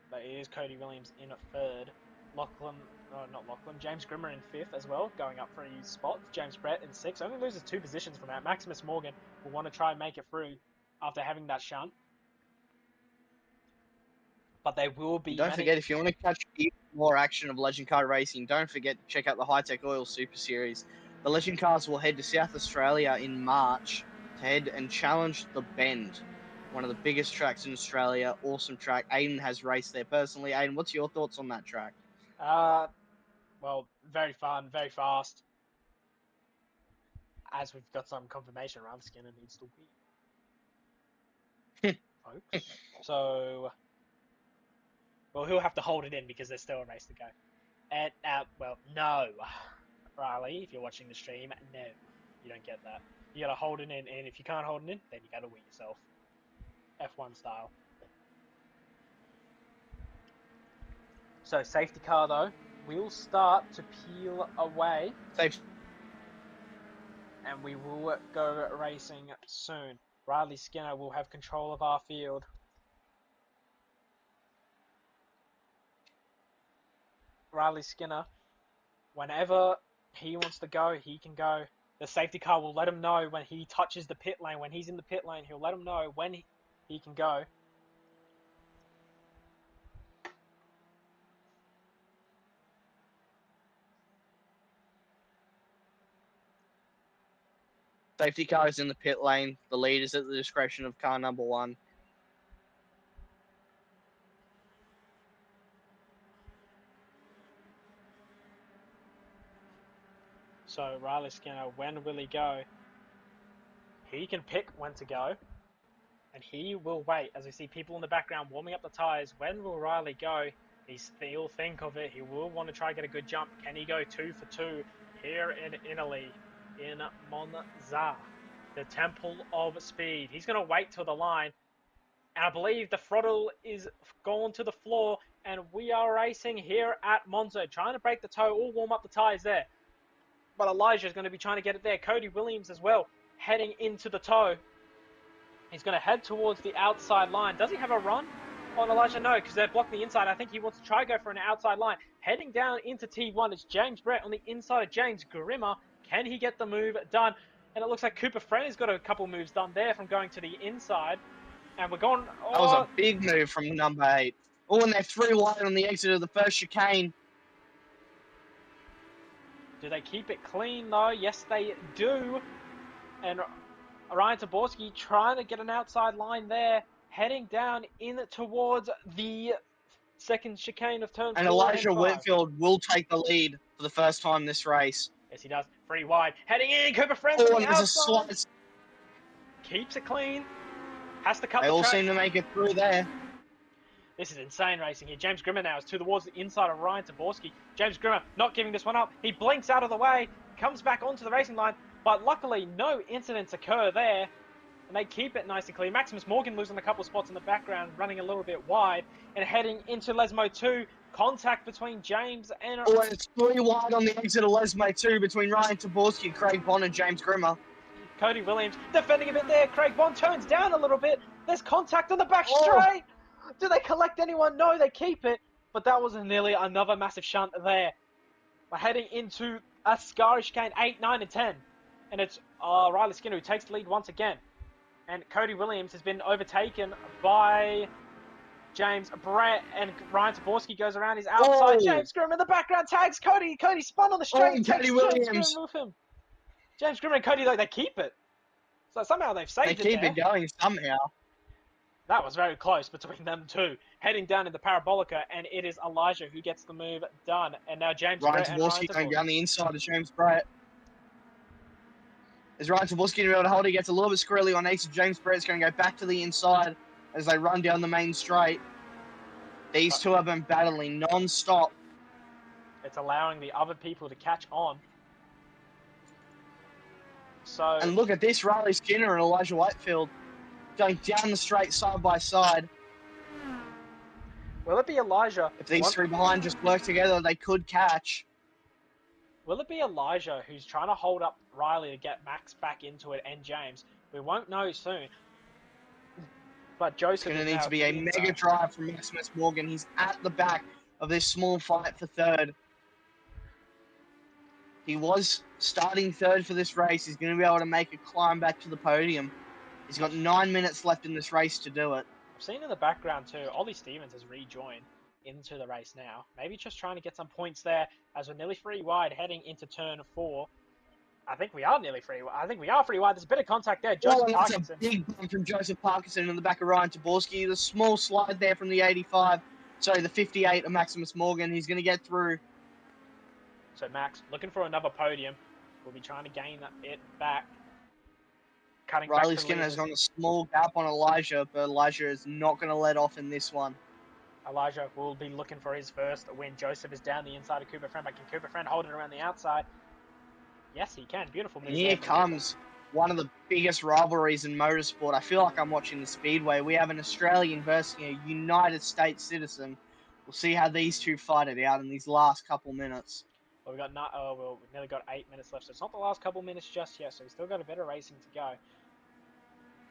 But it is Cody Williams in at 3rd. Lachlan not Lachlan. James Grimmer in 5th as well, going up for his spot. James Brett in 6th. Only loses 2 positions from that. Maximus Morgan will want to try and make it through after having that shunt. But they will be. And don't forget, if you want to catch even more action of Legend Car racing, don't forget to check out the High Tech Oil Super Series. The Legend Cars will head to South Australia in March to head and challenge the Bend, one of the biggest tracks in Australia. Awesome track. Aiden has raced there personally. Aiden, what's your thoughts on that track? Well, very fun, very fast. As we've got some confirmation, Riley Skinner needs to win, folks. So, well, he'll have to hold it in because there's still a race to go. And well, no, Riley, if you're watching the stream, no, you don't get that. You gotta hold it in, and if you can't hold it in, then you gotta win yourself, F1 style. So safety car though will start to peel away. Safe. And we will go racing soon. Riley Skinner will have control of our field. Riley Skinner, whenever he wants to go, he can go. The safety car will let him know when he touches the pit lane. When he's in the pit lane, he'll let him know when he can go. Safety car is in the pit lane. The lead is at the discretion of car number 1. So Riley Skinner, when will he go? He can pick when to go. And he will wait as we see people in the background warming up the tyres. When will Riley go? He'll think of it. He will want to try and get a good jump. Can he go 2 for 2 here in Italy, in Monza, the Temple of Speed? He's going to wait till the line. And I believe the throttle is gone to the floor. And we are racing here at Monza, trying to break the toe, all warm up the tyres there. But Elijah is going to be trying to get it there. Cody Williams as well, heading into the toe. He's going to head towards the outside line. Does he have a run on Elijah? No, because they're blocking the inside. I think he wants to try go for an outside line. Heading down into T1, it's James Brett on the inside of James Grimmer. Can he get the move done? And it looks like Cooper Friend has got a couple moves done there from going to the inside. And we're going... Oh, that was a big move from number 8. Oh, and they're 3 wide on the exit of the first chicane. Do they keep it clean, though? Yes, they do. And Ryan Taborski trying to get an outside line there, heading down in towards the second chicane of turn And 4 Elijah and 5. Whitfield will take the lead for the first time this race. Yes, he does. 3 wide. Heading in. Cooper Friends Oh, on and the there's a outside. slice. Keeps it clean. Has to cut They the all track. seem to make it through there. This is insane racing here. James Grimmer now is towards the inside of Ryan Taborski. James Grimmer not giving this one up. He blinks out of the way, comes back onto the racing line, but luckily no incidents occur there. And they keep it nice and clean. Maximus Morgan losing a couple of spots in the background, running a little bit wide, and heading into Lesmo 2. Contact between James and... Oh, and it's 3 wide on the exit of Lesmo 2 between Ryan Taborski and Craig Bond and James Grimmer. Cody Williams defending a bit there. Craig Bond turns down a little bit. There's contact on the back Oh. straight. Do they collect anyone? No, they keep it. But that was nearly another massive shunt there. We're heading into a Scarish chicane 8, 9, and 10. And it's Riley Skinner who takes the lead once again. And Cody Williams has been overtaken by James Brett, and Ryan Taborski goes around his outside. Oh. James Grimm in the background tags Cody. Cody spun on the straight. Oh, Takes Cody James Williams. Grimm with him. James Grimm and Cody, like, they keep it. So somehow they've They saved it keep there. it going somehow. That was very close between them two. Heading down into Parabolica, and it is Elijah who gets the move done. And now James Ryan Brett and Ryan Taborski going Taborski. down the inside of James Brett. As Ryan Taborski going to be able to hold, he gets a little bit squirrely on Ace. James Brett's going to go back to the inside as they run down the main straight. These two have been battling non-stop. It's allowing the other people to catch on. So, And look at this, Riley Skinner and Elijah Whitefield going down the straight side by side. will it be Elijah? If these three behind just work together, they could catch. Will it be Elijah who's trying to hold up Riley to get Max back into it and James? We won't know soon. But Joseph It's going to is need now to be to a the mega inside. drive from Maximus Morgan. He's at the back of this small fight for third. He was starting third for this race. He's going to be able to make a climb back to the podium. He's got 9 minutes left in this race to do it. I've seen in the background too, Ollie Stevens has rejoined into the race now. Maybe just trying to get some points there as we're nearly 3 wide heading into turn 4. I think we are nearly 3 wide. I think we are 3 wide. There's a bit of contact there. Joseph That's Parkinson. a big bump from Joseph Parkinson in the back of Ryan Taborski. The small slide there from the 85. Sorry, the 58 of Maximus Morgan. He's going to get through. So Max looking for another podium. We'll be trying to gain it back. Cutting Riley back to Skinner has leaders. got a small gap on Elijah, but Elijah is not going to let off in this one. Elijah will be looking for his first win. Joseph is down the inside of Cooper Friend, but can Cooper Friend hold it around the outside? Yes, he can. Beautiful move. And here comes one of the biggest rivalries in motorsport. I feel like I'm watching the Speedway. We have an Australian versus a United States citizen. We'll see how these two fight it out in these last couple minutes. Well, we've nearly got 8 minutes left, so it's not the last couple minutes just yet, so we've still got a bit of racing to go.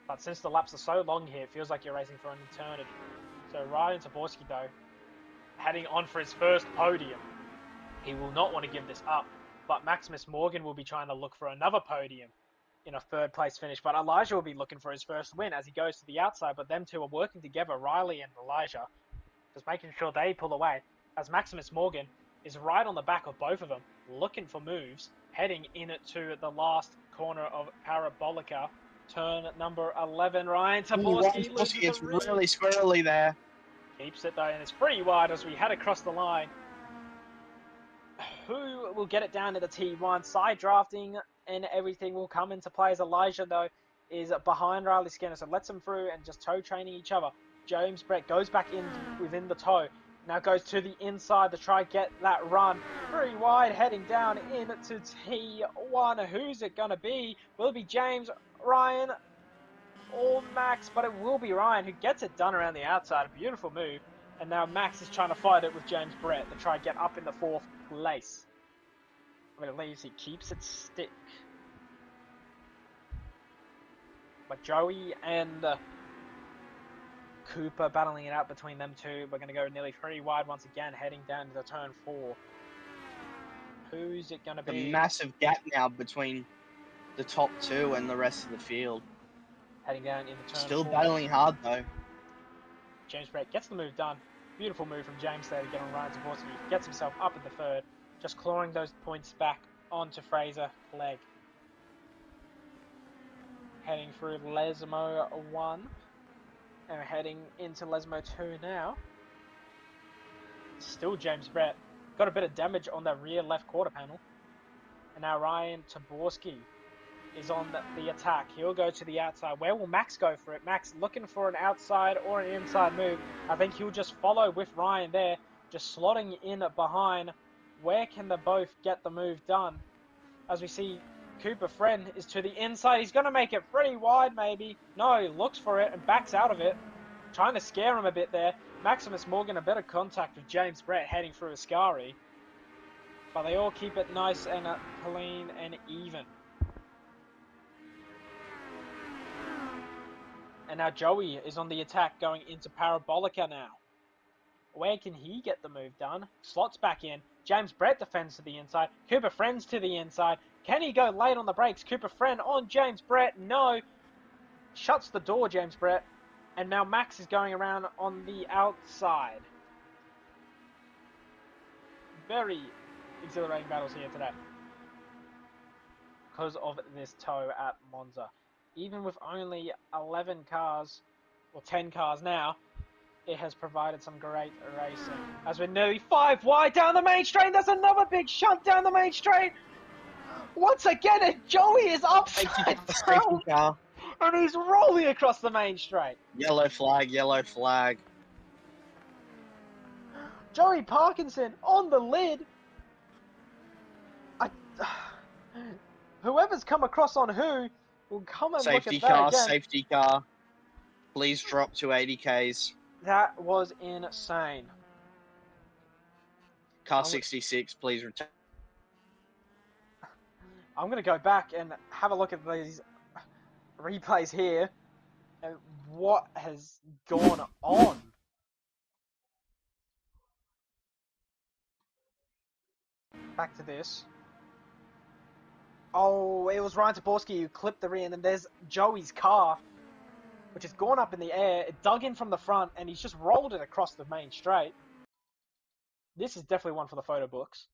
But since the laps are so long here, it feels like you're racing for an eternity. So Ryan Taborski, though, heading on for his first podium. He will not want to give this up, but Maximus Morgan will be trying to look for another podium in a third place finish, but Elijah will be looking for his first win as he goes to the outside, but them two are working together, Riley and Elijah, just making sure they pull away, as Maximus Morgan is right on the back of both of them, looking for moves, heading into the last corner of Parabolica, turn number 11. Ryan Taborski loses It's the rear. really squirrely there. Keeps it though, and it's pretty wide as we head across the line. Who will get it down to the T1? Side drafting and everything will come into play as Elijah, though, is behind Riley Skinner, so lets them through and just toe training each other. James Brett goes back in within the toe. Now goes to the inside to try get that run. Very wide, heading down into T1. Who's it going to be? Will it be James, Ryan, or Max? But it will be Ryan who gets it done around the outside. A beautiful move. And now Max is trying to fight it with James Brett to try and get up in the 4th place. I believe he keeps it stick. But Joey and Cooper battling it out between them two. We're going to go nearly 3 wide once again, heading down to the turn 4. Who's it going to be? A massive gap now between the top 2 and the rest of the field. Heading down into turn Still 4. battling hard, though. James Brett gets the move done. Beautiful move from James there to get on Ryan Zaborski. Gets himself up in the 3rd. Just clawing those points back onto Fraser Clegg. Heading through Lesmo 1. And we're heading into Lesmo 2 now. Still James Brett. Got a bit of damage on that rear left quarter panel. And now Ryan Taborski is on the attack. He'll go to the outside. Where will Max go for it? Max looking for an outside or an inside move. I think he'll just follow with Ryan there. Just slotting in behind. Where can they both get the move done? As we see Cooper Friend is to the inside. He's going to make it pretty wide maybe. No, he looks for it and backs out of it. Trying to scare him a bit there. Maximus Morgan a bit of contact with James Brett heading through Ascari. But they all keep it nice and clean and even. And now Joey is on the attack going into Parabolica now. Where can he get the move done? Slots back in. James Brett defends to the inside. Cooper Friend's to the inside. Can he go late on the brakes? Cooper Friend on James Brett. No. Shuts the door, James Brett. And now Max is going around on the outside. Very exhilarating battles here today. Because of this tow at Monza. Even with only 11 cars, or 10 cars now, it has provided some great racing. As we're nearly 5 wide down the main straight, there's another big shunt down the main straight. Once again, and Joey is upside down, car. and he's rolling across the main straight. Yellow flag, yellow flag. Joey Parkinson on the lid. Whoever's come across on who will come and Safety look at car, that again. safety car. Please drop to 80Ks. That was insane. Car 66, please return. I'm going to go back and have a look at these replays here and what has gone on. Back to this. Oh, it was Ryan Taborski who clipped the rear, and then there's Joey's car, which has gone up in the air. It dug in from the front, and he's just rolled it across the main straight. This is definitely one for the photo books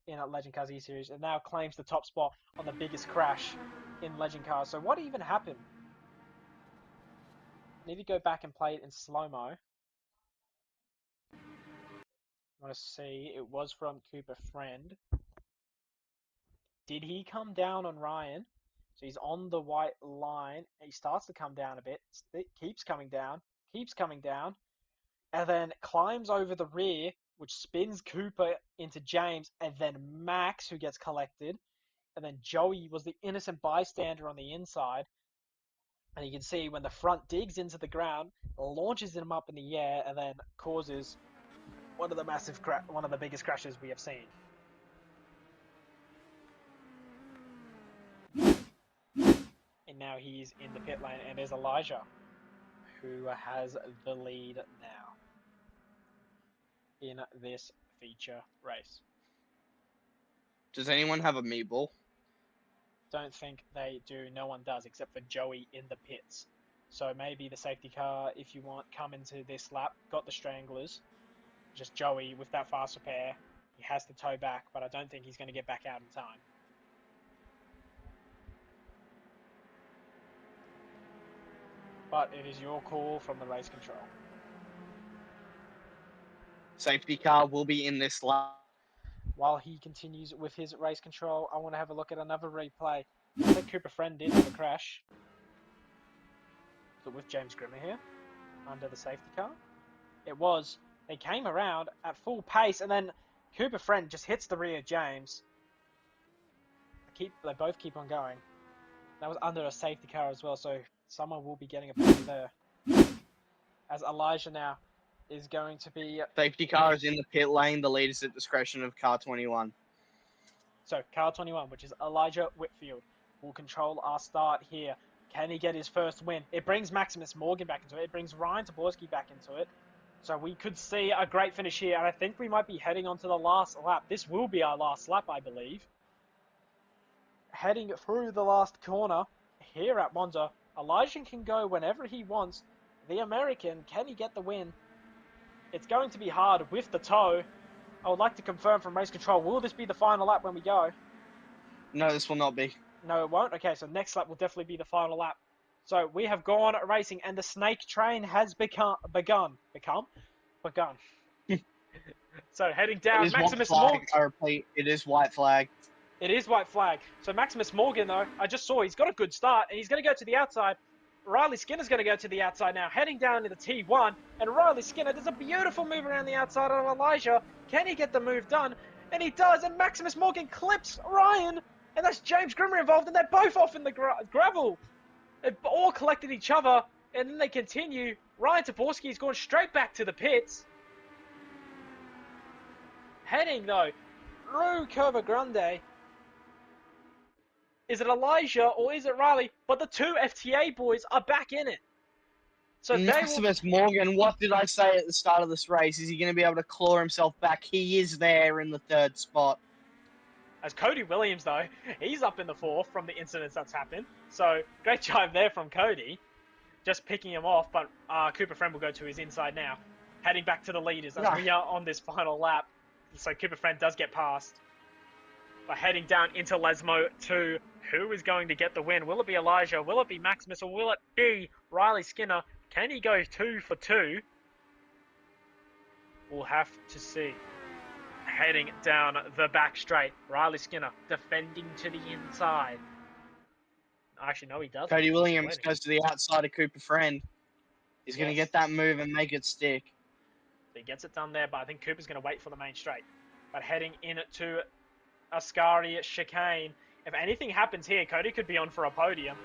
in a Legend Cars E-Series, and now claims the top spot on the biggest crash in Legend Cars. So what even happened? Need to go back and play it in slow-mo. I want to see. It was from Cooper Friend. Did he come down on Ryan? So he's on the white line. He starts to come down a bit. It keeps coming down. And then climbs over the rear, which spins Cooper into James, and then Max, who gets collected. And then Joey was the innocent bystander on the inside. And you can see when the front digs into the ground, launches him up in the air, and then causes one of the biggest crashes we have seen. And now he's in the pit lane, and there's Elijah, who has the lead now in this feature race. Does anyone have a meatball? Don't think they do. No one does, except for Joey in the pits. So maybe the safety car, if you want, come into this lap. Got the stranglers. Just Joey with that fast repair. He has to tow back, but I don't think he's going to get back out in time. But it is your call from the race control. Safety car will be in this lap. While he continues with his race control, I want to have a look at another replay. I think Cooper Friend did have a crash. But with James Grimmer here, under the safety car. It was. They came around at full pace, and then Cooper Friend just hits the rear of James. They both keep on going. That was under a safety car as well, so someone will be getting a penalty there. As Elijah now is going to be... Safety car is in the pit lane. The lead is at discretion of car 21. So, car 21, which is Elijah Whitfield, will control our start here. Can he get his first win? It brings Maximus Morgan back into it. It brings Ryan Taborski back into it. So we could see a great finish here, and I think we might be heading on to the last lap. This will be our last lap, I believe. Heading through the last corner here at Monza, Elijah can go whenever he wants. The American, can he get the win? It's going to be hard with the tow. I would like to confirm from race control, will this be the final lap when we go? No, this will not be. No, it won't? Okay, so next lap will definitely be the final lap. So we have gone racing, and the snake train has begun. So heading down, Maximus Morgan. I repeat, it is white flag. It is white flag. So Maximus Morgan, though, I just saw he's got a good start, and he's going to go to the outside. Riley Skinner's going to go to the outside now, heading down into T1. And Riley Skinner does a beautiful move around the outside of Elijah. Can he get the move done? And he does, and Maximus Morgan clips Ryan. And that's James Grimmer involved, and they're both off in the gravel. They've all collected each other, and then they continue. Ryan Taborski's gone straight back to the pits. Heading, though, through Curva Grande. Is it Elijah or is it Riley? But the two FTA boys are back in it. So Maximus Morgan, what did I say at the start of this race? Is he going to be able to claw himself back? He is there in the third spot. As Cody Williams, though, he's up in the fourth from the incidents that's happened. So great job there from Cody. Just picking him off, but Cooper Friend will go to his inside now. Heading back to the leaders as we are on this final lap. So Cooper Friend does get past. But heading down into Lesmo 2, who is going to get the win? Will it be Elijah? Will it be Maximus? Or will it be Riley Skinner? Can he go 2 for 2? We'll have to see. Heading down the back straight, Riley Skinner defending to the inside. Actually, no, he doesn't. Cody Williams goes to the outside of Cooper Friend. He's going to get that move and make it stick. So he gets it done there, but I think Cooper's going to wait for the main straight. But heading into Ascari chicane. If anything happens here, Cody could be on for a podium.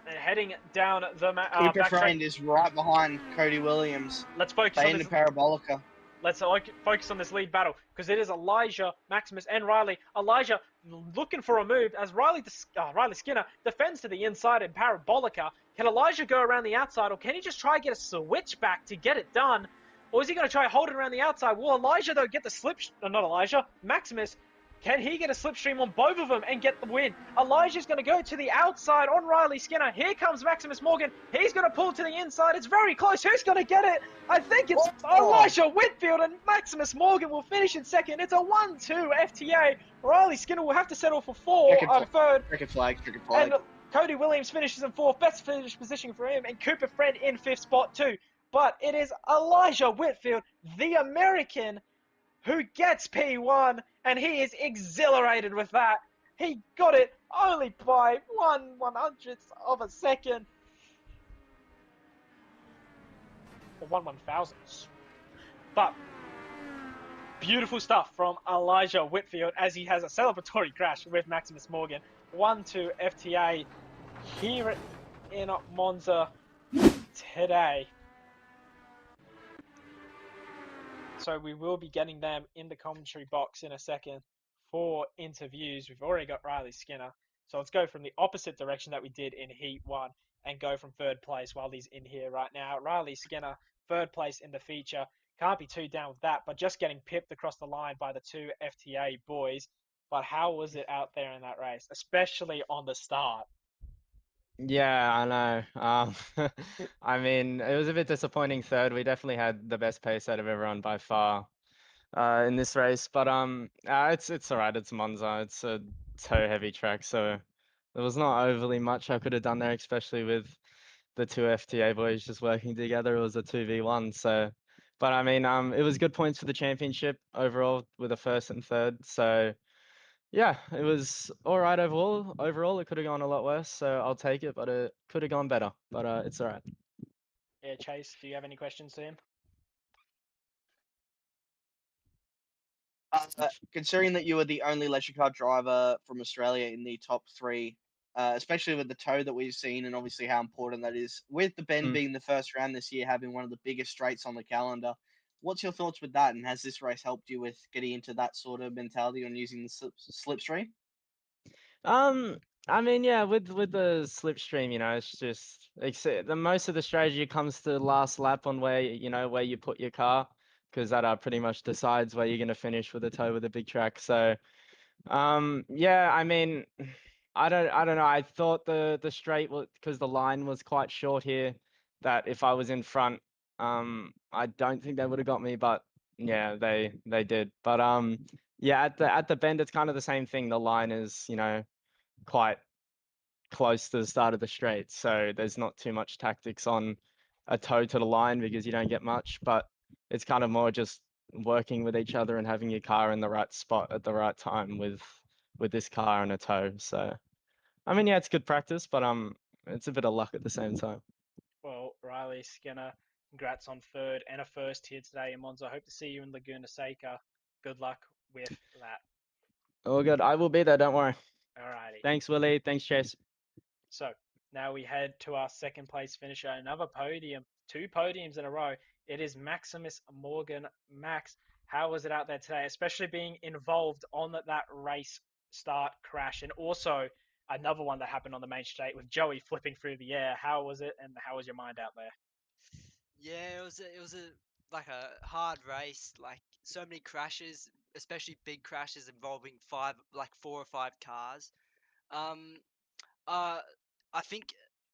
And heading down the Cooper Friend is right behind Cody Williams. Let's focus on this. Parabolica. Let's focus on this lead battle because it is Elijah, Maximus, and Riley. Elijah looking for a move as Riley Skinner defends to the inside in Parabolica. Can Elijah go around the outside, or can he just try to get a switch back to get it done? Or is he going to try hold it around the outside? Will Elijah, though, get the slip... No, not Elijah. Maximus Can he get a slipstream on both of them and get the win? Elijah's going to go to the outside on Riley Skinner. Here comes Maximus Morgan. He's going to pull to the inside. It's very close. Who's going to get it? I think it's Elijah Whitfield, and Maximus Morgan will finish in second. It's a 1-2 FTA. Riley Skinner will have to settle for third. Checkered flag. And Cody Williams finishes in fourth. Best finish position for him. And Cooper Friend in fifth spot too. But it is Elijah Whitfield, the American, who gets P1, and he is exhilarated with that. He got it only by 1/100th of a second. Or 1/1000th. But beautiful stuff from Elijah Whitfield as he has a celebratory crash with Maximus Morgan. 1-2 FTA here in Monza today. So we will be getting them in the commentary box in a second for interviews. We've already got Riley Skinner. So let's go from the opposite direction that we did in Heat 1 and go from third place while he's in here right now. Riley Skinner, third place in the feature. Can't be too down with that, but just getting pipped across the line by the two FTA boys. But how was it out there in that race, especially on the start? Yeah, I know. I mean, it was a bit disappointing third. We definitely had the best pace out of everyone by far in this race. But it's all right. It's Monza. It's a toe-heavy track, so there was not overly much I could have done there, especially with the two FTA boys just working together. It was a 2v1. So, but I mean, it was good points for the championship overall with a first and third. So. Yeah, it was all right overall. Overall, it could have gone a lot worse, so I'll take it, but it could have gone better. But it's all right. Yeah, Chase, do you have any questions to him? Considering that you were the only leisure car driver from Australia in the top three, especially with the toe that we've seen and obviously how important that is, with the Bend being the first round this year, having one of the biggest straights on the calendar, what's your thoughts with that? And has this race helped you with getting into that sort of mentality on using the slipstream? I mean, yeah, with the slipstream, it's just the most of the strategy comes to the last lap on where where you put your car, because that pretty much decides where you're gonna finish with a toe with a big track. So, yeah, I mean, I don't know. I thought the straight was because the line was quite short here, that if I was in front, I don't think they would have got me, but yeah, they did. But yeah, at the bend, it's kind of the same thing. The line is, quite close to the start of the straight, so there's not too much tactics on a toe to the line because you don't get much, but it's kind of more just working with each other and having your car in the right spot at the right time with this car and a toe. So I mean, yeah, it's good practice, but it's a bit of luck at the same time. Well, Riley Skinner, congrats on third and a first here today in Monza. I hope to see you in Laguna Seca. Good luck with that. All good. I will be there, don't worry. Alrighty. Thanks, Willie. Thanks, Chase. So now we head to our second place finisher, another podium, 2 podiums in a row. It is Maximus Morgan. Max, how was it out there today, especially being involved on that race start crash, and also another one that happened on the main straight with Joey flipping through the air? How was it, and how was your mind out there? Yeah, it was a like a hard race, like so many crashes, especially big crashes involving four or five cars. Um, uh, I think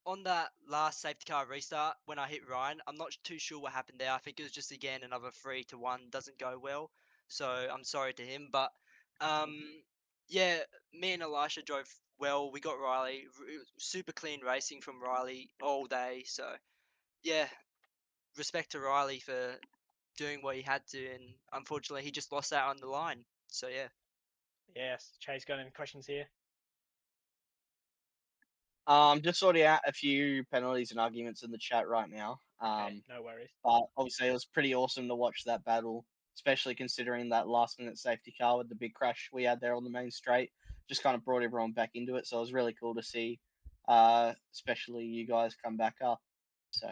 on that last safety car restart when I hit Ryan, I'm not too sure what happened there. I think it was just again another 3-1, doesn't go well. So I'm sorry to him, but um, yeah, me and Elisha drove well. We got Riley, super clean racing from Riley all day. So yeah, respect to Riley for doing what he had to, and unfortunately he just lost out on the line. So yeah. Yes, Chase, got any questions here? Just sorting out a few penalties and arguments in the chat right now. Okay, no worries. But obviously it was pretty awesome to watch that battle, especially considering that last minute safety car with the big crash we had there on the main straight. Just kind of brought everyone back into it. So it was really cool to see, especially you guys come back up. So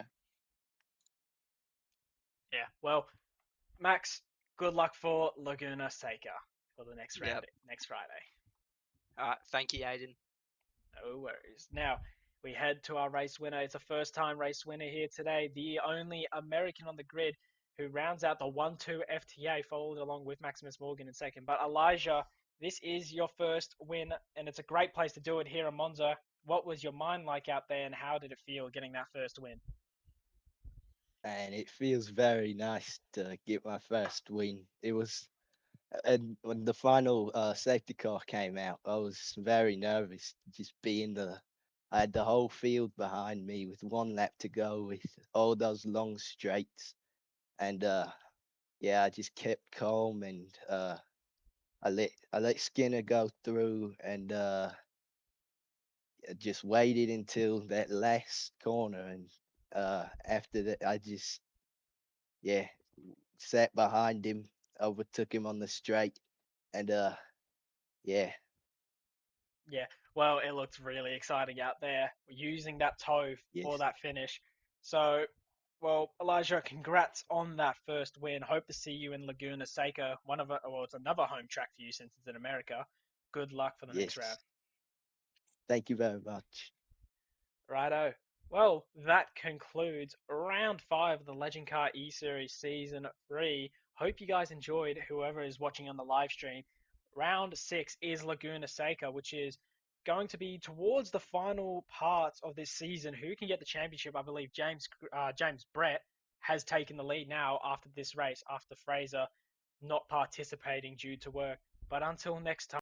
Yeah, well, Max, good luck for Laguna Seca for the next round, next Friday. All right, thank you, Aiden. No worries. Now, we head to our race winner. It's a first-time race winner here today, the only American on the grid who rounds out the 1-2 FTA, followed along with Maximus Morgan in second. But Elijah this is your first win, and it's a great place to do it here in Monza. What was your mind like out there, and how did it feel getting that first win? And it feels very nice to get my first win. It was, and when the final safety car came out, I was very nervous just being the. I had the whole field behind me with one lap to go with all those long straights, and yeah, I just kept calm and I let Skinner go through and just waited until that last corner, and after that I just yeah sat behind him, overtook him on the straight, and yeah, Yeah, well, it looked really exciting out there using that toe for yes, that finish. So, well, Elijah, congrats on that first win. Hope to see you in Laguna Seca, well, it's another home track for you since it's in America. Good luck for the next round. yes. Thank you very much. Righto. Well, that concludes round five of the Legend Car E Series Season 3. Hope you guys enjoyed, whoever is watching on the live stream. Round six is Laguna Seca, which is going to be towards the final parts of this season. Who can get the championship? I believe James Brett has taken the lead now after this race, after Fraser not participating due to work. But until next time.